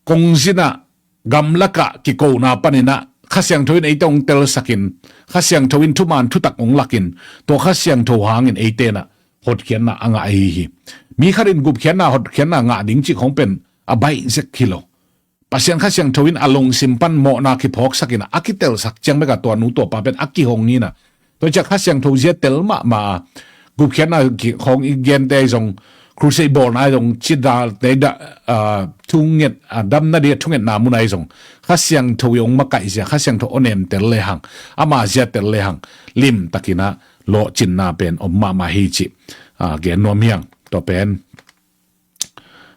kong zina gamlaka ki ko na panina Khasiangtho in ei tong tel sakin Khasiangtho in thuman thu tak ong lakin to Khasiangtho hang in ei te na hot khian na anga hi mi kharin gup khian na hot khian na nga ding chi khong pen abai zek kilo pasien Khasiangtho in along simpan mo na ki phok sakin akitel sak chang me ka to nu to pa pen akki hong ni na to cha Khasiangtho je tel ma gup khian na ki khong igen te jong crusade ball na jong chida te da thunget dam na dia thunget na mu na jong Khasiangtho yong ma kai sia Khasiangtho onem tel le hang ama je tel le hang lim takina lo chin na pen omma ma hi chi gen nom hiang to pen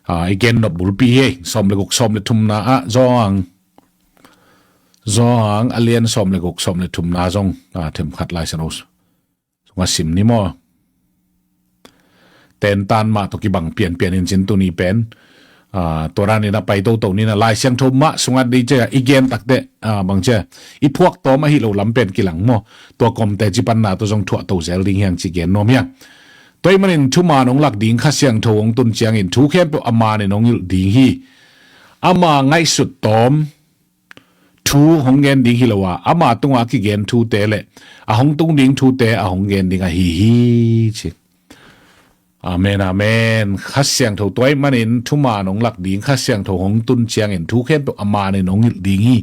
again no bulpi he som le gok som le thum na zong alien som le gok som le thum na zong them khat lai sanos nga sim ni mo ten tan ma to ki bang pian in chin tu ni pen torani na pai to ni na lai siang thom ma sunga di che igen tak de bang che I phuak to ma hi lo lam pen ki lang mo to kom te chi pan na to jong thua to zel ding hiang chi gen nom ya toy manin thuma nong lak ding Khasiangtho ong tun chiang in thu khem pe ama ne nong ding hi ama ngai sut tom thu hong gen ding hi lawa ama tunga ki gen thu te le a hong tung ding thu te a hong gen ding a hi chi amen Khasiangtho toy manin thuma nong lak ding Khasiangtho hong tun chiang in thu khem pe ama ne nong ding hi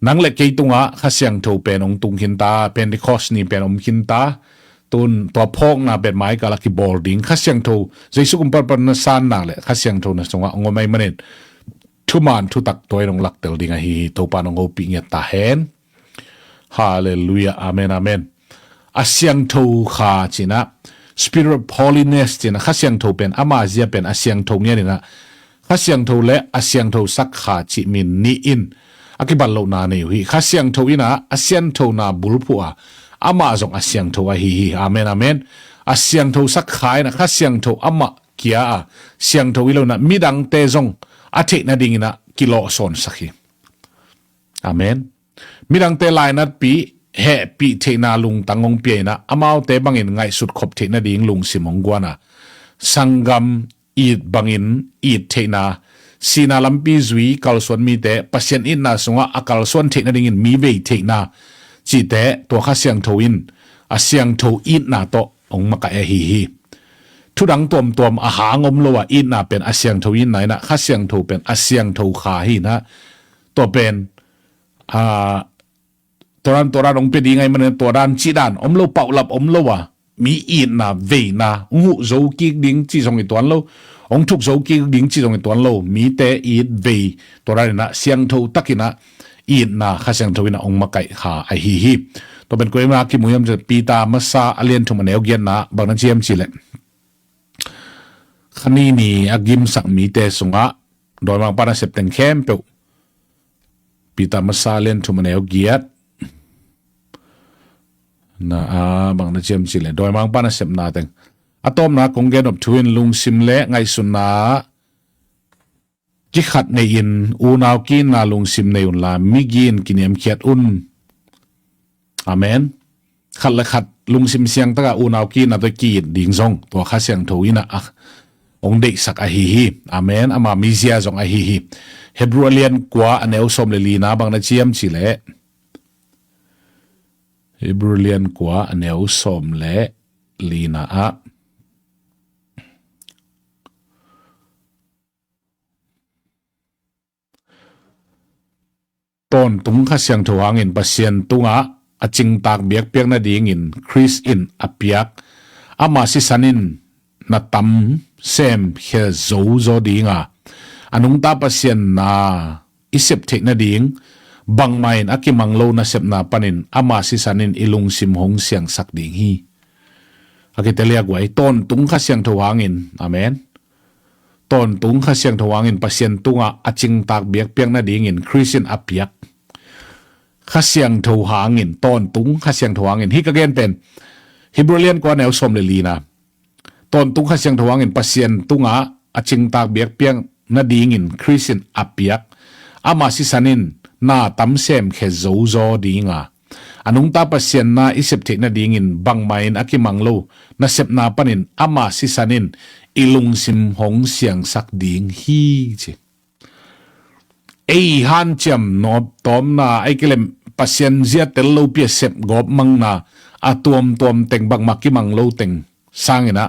nang le ke tunga Khasiangtho pen ong tung hin ta Pentecost ni pen om hin ta tun to phok na bet mai ka laki boarding Khasiangtho jesu kum par na san na le Khasiangtho na songa ngomai manin thuman thu tak toy nong lak tel ding a hi to pa nong opi nge ta hen hallelujah amen Khasiangtho kha china spirit of holiness china Khasiangtho pen ama zia pen Khasiangtho nya ni na Khasiangtho le Khasiangtho sak kha chi min ni in akibal lo na ne hi Khasiangtho ina Khasiangtho na bulpu ama zong Khasiangtho hi amen Khasiangtho sak khai na Khasiangtho ama kia Khasiangtho ilo na midang te zong athe na ding na kilo son sakhi amen midang te lai na pi he pi the na lung tangong pi na amau te bangin ngai sut khop the na ding lung simong gwana sangam it bangin it the na sina lampi zui kalson mi te pasien in na sunga akal son the na ding in mi ve the na chi te to Khasiangtho in Khasiangtho in na to ong maka hi thu dang tom a hangom lo wa in na pen Khasiangtho in na na Khasiangtho pen Khasiangtho kha hi na to pen toran ong pe di ngai man toran chi dan om lo pau lap om lo wa mi in na ve na ngu zo ki ding chi song I tuan lo ong thuk zo ki ding chi song I tuan lo mi te I ve toran na Khasiangtho takina in na Khasiangtho ina ong makai kha a hi to ben ko ma ki muyam je pita masa alien thum ne ogyan na bang na chem chi le ขณีนี่อากิมสักมีเตสุงะโดยมังปานาเซปเต็งเข้มเปวปีตามาซาเลนทุมันเอวเกียดนะบางนาเจมจิเลโดยมังปานาเซปนาเต็งอะตอมนะคงเกนอบทวินลุงซิมเละไงสุนาจิขัดในอินอูนาวกินนาลุงซิมในอุนลามิกินกินเอ็มเขียดอุนอาเมนขัดละขัดลุงซิมเสียงตะกะอูนาวกินนาตะกีดดิ่งซงตัวข้าเสียงถูอินะองเด็กสักอหิฮิอาเมนอามามิเซียซงอหิฮิเฮบรูเลียนกว่าอันเอวสมเลลีนาบางนาเจียมจิเลเฮบรูเลียนกว่าอันเอวสมเลลีนาตอนตุงข้าเสียงถวางอินปัสเซียนตุงอาจิงตากเบียกเปียกนาดีงินคริสอินอเปียกอามาสิสันินนาตัมเซมเฮโซโซดีงาอนุงตาปัสเซียนนาอิเซปเทนาดีงบังไมน์อากิมังโลนาเซปนาปันินอามาสิสันินอิลุงซิมหงเสียงสักดีงฮีอากิเตเลียกไว้ตอนตุงข้าเสียงถวางอินอาเมนตอนตุงข้าเสียงถวางอินปัสเซียนตุงอาจิงตากเบียกเปียกนาดีงินคริสอินอเปียกข้าเสียงถวางอินตอนตุงข้าเสียงถวางอินฮิกเกนเป็นฮิบรูเลียนกว่าแนวสมเลลีนาตอนตุงข้าเสียงถวางอินปัสเซียนตุงอาจิงตากเบียกเปียกนาดีงินคริสอินอเปียกอามาสิสันินนาตัมเซมเคโซโซดีงาอนุงตาปัสเซียนนาอิเซปเทนาดีงินบังไมน์อากิมังโลนาเซปนาปันินอามาสิสันินอิลุงซิมหงเสียงสักดีงฮีเจไอฮันเจมนอบตอมนาไอเกลมปัสเซียนเจียเตลโลเปียเซปกอบมังนาอาตัวมเต็งบังมักกิมังโลเต็งสร้างนะ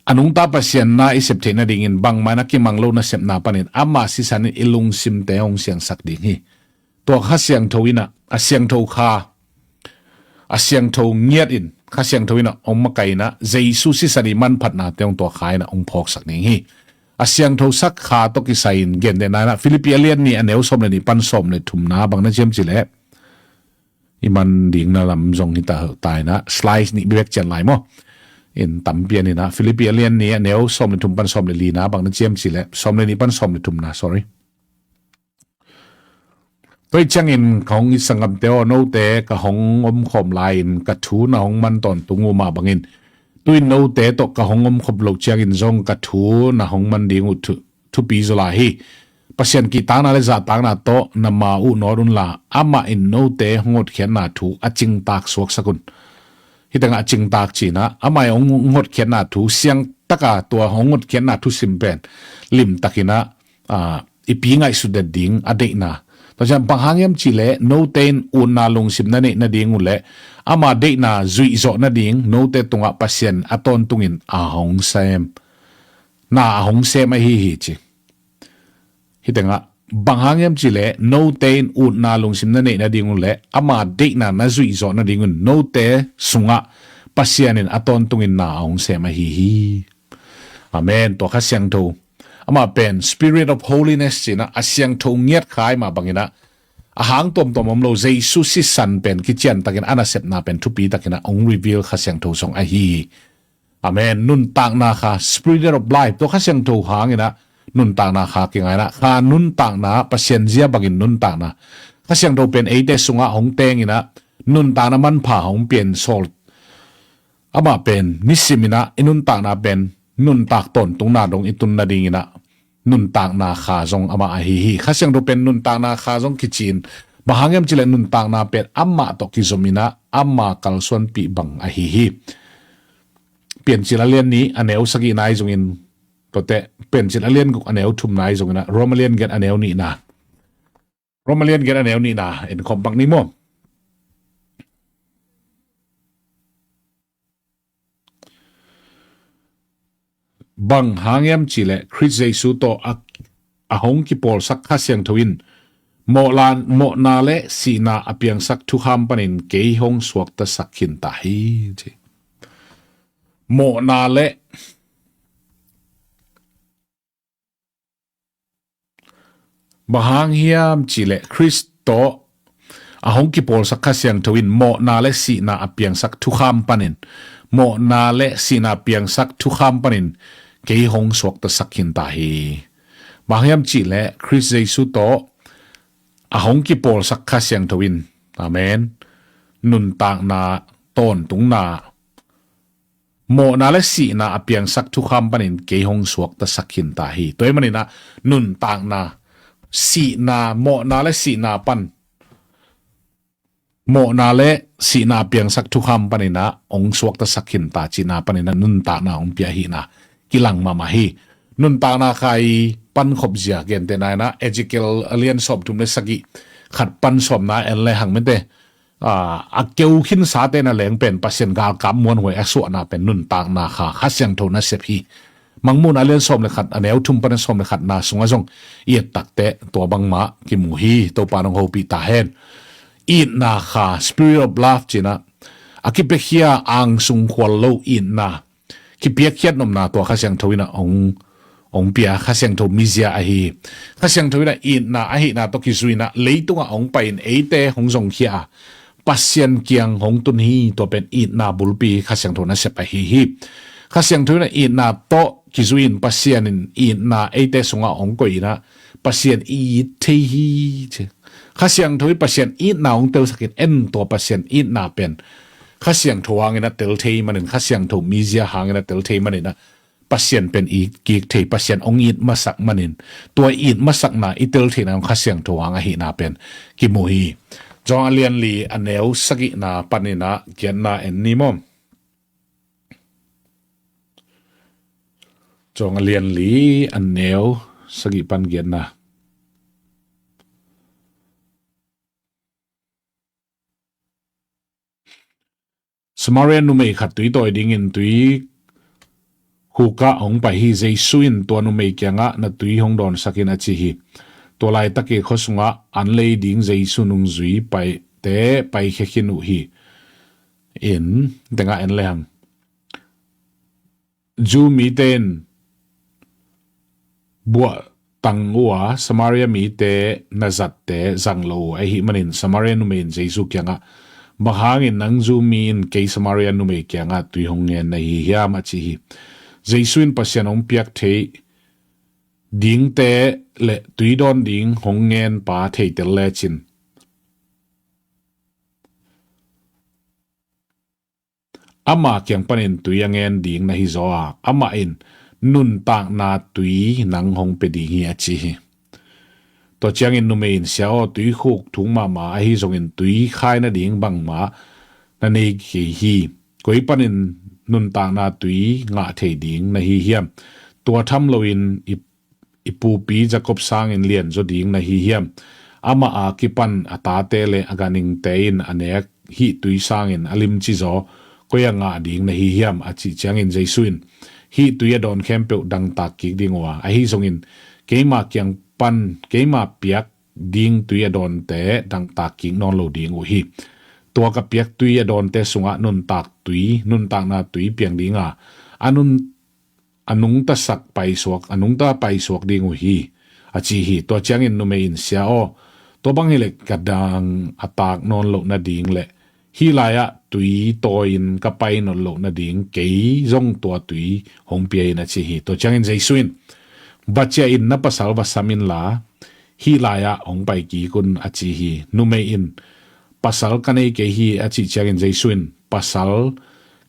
อนุงตาปัสเซียนนาอิเซปเทนาดีงินบังไมนักกิมังโลนาเซปนาปันินอามาสิสันินอิลุงซิมเตหงเสียงสักดีงฮีตัวข้าเสียงโทวินะอาเสียงโทคาอาเสียงโทเงียดอินข้าเสียงโทวินะองมาไกนะเจสุสิสริมันพัดนาเตงตัวขายนะองพอกสักนี้ฮีอาเสียงโทสักขาตกิไซน์เกนเดนะฟิลิปปิเลียนนี่อันเอวสมเลยนี่ปันสมเลยทุ่มนาบางนั่นเชื่อมจิเลอีมันดิ่งนาลำจงหิตาเหตายนะสไลซ์นี่เบียกเจนไหลมั้งอินตั้มเปียนี่นะฟิลิปปิเลียนนี่อันเอวสมเลยทุ่มปันสมเลยลีนะบางนั่นเชื่อมจิเลสมเลยนี่ปันสมเลยทุ่มนะ sorryตัวจังอินของอิสังกัมเตอโนเตกับของอมขมลายอินกับทูนะของมันตอนตุงูมาบางอินตัวโนเตตกับของอมขบโลกจังอินจงกับทูนะของมันดีงุทุปีจุลาฮีปัศยันกีตางนาเลจ่าตางนาโตนามาอุนอรุนลาอามาอินโนเตหงดเขียนนาทูอจิงตากสวกสกุลที่ตั้งอจิงตากจีนะอามาองงดเขียนนาทูเสียงตะกาตัวของงดเขียนนาทูซิมเป็นลิมตะกินะอีปีไงสุดเด็ดดิ่งอเดนะเพราะฉะนั้นบางครั้งยังจิเลโนเตนอุนนาลงสิมนั่นเองนาดิ่งอุเลอามาเดน่าจุยโจนาดิ่งโนเตตรงอัปเซียนอัตอนตรงอินอาหงเซมนาอาหงเซมไอฮิจิฮิตังะบางครั้งยังจิเลโนเตนอุนนาลงสิมนั่นเองนาดิ่งอุเลอามาเดน่านาจุยโจนาดิ่งอุนโนเตสุงะปัสเซียนินอัตอนตรงอินนาอาหงเซมไอฮิอาเมนตัวข้าเสียงโตอามาเป็น spirit of holiness จีนะอาเสียงทงเงียดขายมาบางนะอาหางตัวมโลเจสุสิสันเป็นกิจยันตะกินอานาเซปนาเป็นทุปีตะกินะอง reveal ข้าเสียงทงสองอาฮีอาเมนนุนต่างนาคา spirit of life ตัวข้าเสียงทงหางนะนุนต่างนาคาเก่งไงนะข้านุนต่างนาปัสเซียนเจียบางนุนต่างนาข้าเสียงทงเป็นเอเดสุงะหงเตงนะนุนต่างนามันผ่าหงเปลี่ยนโซลอามาเป็นนิสิมินะนุนต่างนาเป็นนุนตากต้นตรงนาดงอิตุนนาดิงินะนุนตากนาคาจงอามาอาฮีฮีข้าเสียงเราเป็นนุนตากนาคาจงกิจินบางอย่างจิเลนุนตากนาเป็นอามาตกิจมินะอามากัลส่วนปีบังอาฮีฮีเปลี่ยนจิลเลียนนี้อันเอวสกีนายจงอินตัวเตะเปลี่ยนจิลเลียนกุอันเอวทุ่มนายจงนะโรมาเลียนเกตอันเอวนี่นะโรมาเลียนเกตอันเอวนี่นะเอ็นคอมปังนิโมบางหางยมจิเลคริสเยซูโตอาหงกิปอลสักข้าเสียงทวินโมลานโมนาเลสีนาอเปียงสักทุกคำปนินเกยหงสวกตะสักขินตาฮีจีโมนาเลบางหางยมจิเลคริสโตอาหงกิปอลสักข้าเสียงทวินโมนาเลสีนาอเปียงสักทุกคำปนินโมนาเลสีนาเปียงสักทุกคำปนิน ke hong suak ta sakhin ta hi mahyam chi le Chris Jesu to a hong ki pol sak Khasiangtho in amen nun tak na ton tung na mo na le si na apiang sak thu kham panin ke hong suak ta sakhin ta hi toy manina nun tak na si na mo na le si na pan mo na le si na piang sak thu kham panina ong suak ta sakhin ta chi na panina nun ta na ong pia hi na kilang mama hi nun ta na khai pan khop zia gen te na ethical alien sob tum le sagi khat pan som na en le hang mente a keu khin sa te na leng pen pasien gal kam mon hoi asu na pen nun ta na kha Khasiangtho na sep hi mangmun alien som le khat aneu thum pan som le khat na sunga jong ye takte to bangma ki mu hi to panong ho pi ta hen in na kha spirit of love china akipehia ang sung khwal lo in na kipia khiat nom na to Khasiangtho ina ong pia Khasiangtho mizia a hi Khasiangtho ina in na a hi na to ki zuina leitunga ong pain eite hong jong khia pasien kiang hong tun hi to pen in na bulpi Khasiangtho na sepa hi Khasiangtho ina in na to ki zuin pasien in na eite sunga ong ko ina pasien i the hi Khasiangtho pasien in na ong tel sakin en to pasien in na pen Khasiangtho hangena tel thei manin Khasiangtho mizia hangena tel thei manina pasien pen i ki thei pasien ong it masak manin to it masak na itel thei na Khasiangtho hanga hi na pen ki mu hi jong alian li aneu sagi na panina kian na en ni mom jong alian li aneu sagi pan gian na Samarian nu mei khat tui toy ding in tui huka ong pa hi Jesuin to nu mei kyanga na tui hong don sakin a chi hi to lai take khosunga an lei ding Jesu nung zui pai te pai khekhin u hi in denga en lehang ju mi ten bua tang wa Samaria mi te nazat te zanglo ai hi manin Samaria nu mei Jesu kyanga mahangin nang zoomin kay Samaria nume kaya nga tuy hongen na hihiyam at sihi. Jesuin pasyan ong piyak te ding te le tuy don ding hongen pa te tel le chin. Ama kiyang panin tuy angen ding na hizoa. Ama in nun tak na tuy nang hong pedingi at sihi. To chiang in numein siya o tuy khuk thung mama ahi zong in tuy khai na ding bang ma na nei ki hi koi panin nun ta na tuy nga thei ding na hi hiam tua tham lo in ipu pi Jacob sang in lian zo ding na hi hiam ama a kipan ata te le aganing te in anek hi tuy sang in alim chi zo koya nga ding na hi hiam a chi chiang in Jesuin hi tuy don kempe dang tak ki ding wa ahi zong in keima kyang pan keima piak ding tuya don te dang tak king non lo ding u hi tua ka piak tuya don te sunga nun tak na tui piang dinga anung ta sak pai suak anung ta pai suak ding u hi achi hi to chang in nume in sia o to bang ile kadang atak non lo na ding le hi laya tui to in ka pai non lo na ding ke zong to tui hong pia in achi hi to chang in Jesuin Bacha in na pasal basamin la hi laya ong pai ki kun achi hi nume in pasal kanei ke hi achi chagin Jesuin pasal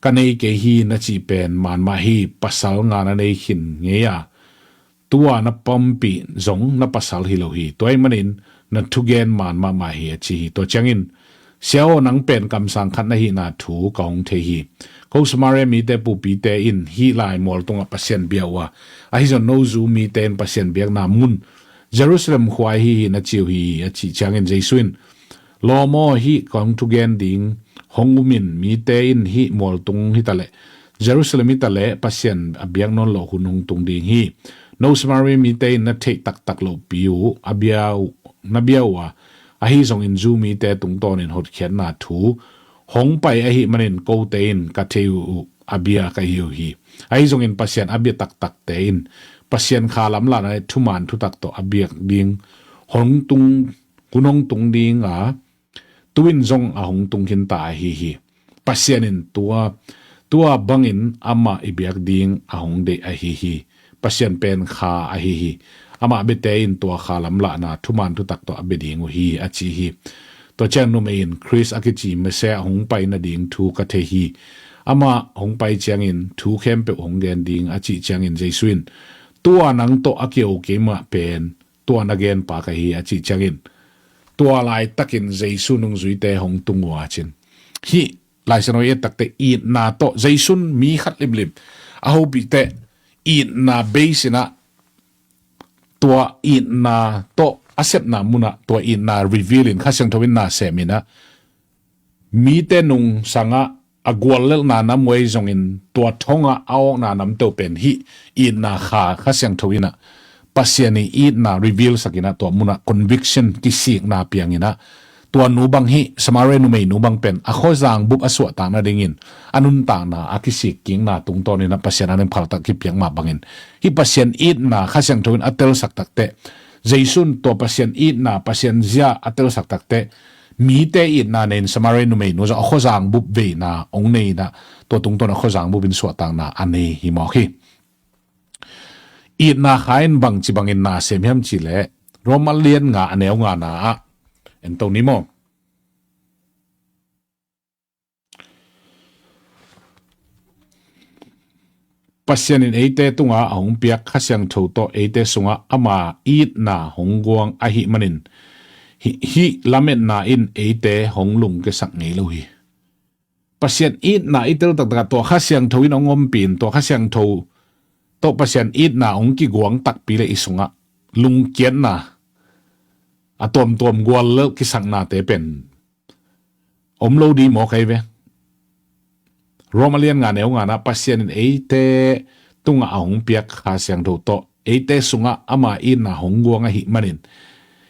kanei ke hi na chi pen man ma hi pasal nga na nei hin nge ya tua na pompi zong na pasal hi lo hi toy manin na thugen man ma hi achi hi to changin siao nang pen kam sang khat na hi na thu kaung the hi ko Samaria mi te pu pi te in hi lai mol tonga pasien biawa a hi zon no zu mi ten pasien biak na mun Jerusalem khwai hi na chiu hi a chi changin Jesuin lo mo hi kaung thu gen ding hongumin mi te in hi mol tung hi tale Jerusalem mi tale pasien abiak non lo hunung tung ding hi no Samaria mi te in na thei tak lo piu abiau na biawa a hi zong in zu mi te tung ton in hot khian na thu hong pai a hi manin ko te in ka theu abia ka hiu hi a hi zong in pasien abia tak te in pasien kha lam la na thuman thu tak to abiak ding hong tung kunong tung ding a tuin zong a hong tung hin ta hi pasien in tua ตัวบังอินอามาอิเบียกดิงอาหงเดอหิฮิปัสยันเป็นขาอหิฮิอามาเบเตอินตัวขาลำละนาทุมันทุตักตัวอเบดิงฮีอาชีฮิตัวเจ้านุ่มอินคริสอากิจิเมเซหงไปนาดิงทูกะเทฮีอามาหงไปเจียงอินทูเข้มเปหงเดนดิงอาจิเจียงอินเจสุนตัวนังโตอาเกียวเกมาเป็นตัวนักเกนปากะฮีอาจิเจียงอินตัวลายตักินเจสุนุงจุยเตหงตุงวาจินฮีลายสนอยตักเตอีนาโตเจสุนมีขัดลิบลิบอาหูปิเตอีนาเบสินะตัวอีนาโตอาเซปนามุนะตัวอีนารีวิลินข้าเสียงทวินนาเซมินะมีเตนุงสังะอกวลเลนานำไว้จงอินตัวท้องเอานานำเตเป็นฮีอีนาขาข้าเสียงทวินะปัสยานีอีนารีวิลสักินะตัวมุนะ conviction กิสิกนาเปียงอินะตัวนูบังฮีสมาเรนูไม่นูบังเป็นอโคจางบุบอสวตางนาดิงินอนุนตางนาอากิสิกิงนาตุงตอนี่นะปัสยานันพัลตักกิเปียงมาบังอินฮีปัสยานอีนาข้าเสียงทวินอัตเตลสักตักเตเจสุนตัวปัสยานอีนาปัสยานเซียอัตเตลสักตักเตมีเตอีนาเนนสมาเรนูไม่นูจะอโคจางบุบเวนาองเนนะตัวตุงตอนอโคจางบุบินสวตางนาอันนี้ฮิมอฮีอีนาขายบังจิบังอินนาเซมิฮัมจิเลโรมาเลียนงาอันเนวงานาเอ็นตรงนี้มั้งปัสยานินเอเตตุงาหงเปียกข้าเสียงโถโตเอเตสุงาอามาอีดนาหงกวงอหิมันินฮิลาเมนนาอินเอเตหงลุงเกสักไงลุยปัสยานอีดนาอิเตลตักตัวข้าเสียงโถวินองอมปีนตัวข้าเสียงโถโตปัสยานอีดนาหงกิกวงตักปีเลอิสุงาลุงเกียนนาอะตัวมกวลเลิกกิสักนาเตเป็นอมโลดีหมอใครเวโรมาเลียนงานเอวงานนะปัสยานินเอเตตุงอาหงเปียกข้าเสียงโถโตเอเตสุงาอามาอินนาหงกวงอหิมันิน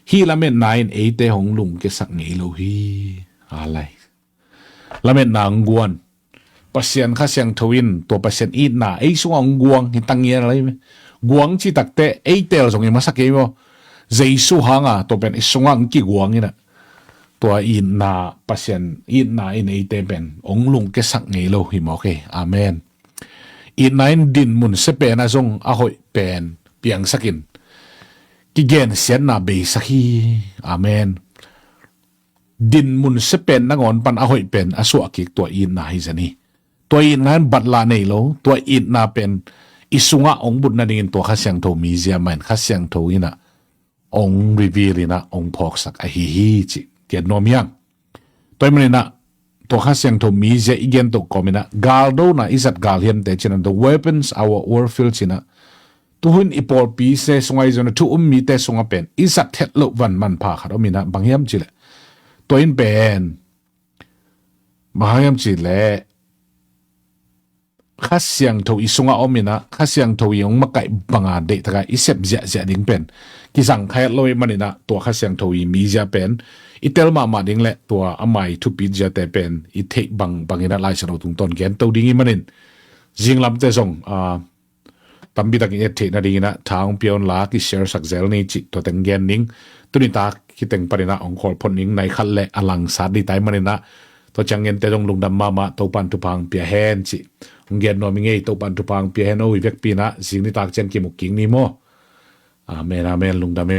ฮีละเม็ดนายเอเตหงลุงเกสักไงลูฮีอะไรละเม็ดนางกวนปัสยันข้าเสียงทวินตัวปัสยันอีนาไอสุงองกวงหิตังเงียอะไรไหมกวงจีตักเตเอเตลส่งยังมาสักเอวเจสุหางตัวเป็นไอสุงองกี่กวงนี่นะตัวอีนาปัสยันอีนาอินเอเตเป็นองลุงเกสักไงลูฮีโอเคอาเมนอีนายดินมุนเสเปนะจงอาหอยเป็นเปียงสักินกิเกนเสียนนาเบสักฮีอาเมนดินมุนเสเป็นนักอนปันอหอยเป็นอสวกิกตัวอินนาฮิจานีตัวอินนั้นบัดลาเนโลตัวอินนาเป็นอิสุงะองบุตรนั่นเองตัวข้าเสียงโทมีเซียมันข้าเสียงโทอินะองรีวิลินะองพอกสักอหิฮิจิเกียนนอมยังตัวมันนะตัวข้าเสียงโทมีเซียอีเกนตัวกอมินะกาลโดนะอิสัตกาลเฮียนแต่เช่น the weapons our warfield จินะtuhun ipol pi se sungai zona tu mi te sunga pen isat het lo van man pha khat omina bangyam chile toin pen bangyam chile khasyang tho isunga omina khasyang tho yong makai banga de taka isep zia ding pen kisang khai loi manina to khasyang tho i mi ja pen itel ma ding le to amai thu pi ja te pen I thei bangina lai sano tung ton gen to ding I manin jinglam te song tambi tak inget the na dingina thang pion la ki share sak zel ni chi to teng gen ning tunita ki teng parina ong khol phon ning nai khal le alang sa di tai manina to changen te dong lungdam mama to pan tu pang pia hen chi ong gen no mi ngei to pan tu pang pia hen o vek pina jing ni tak chen ki muk king ni mo amen lungdam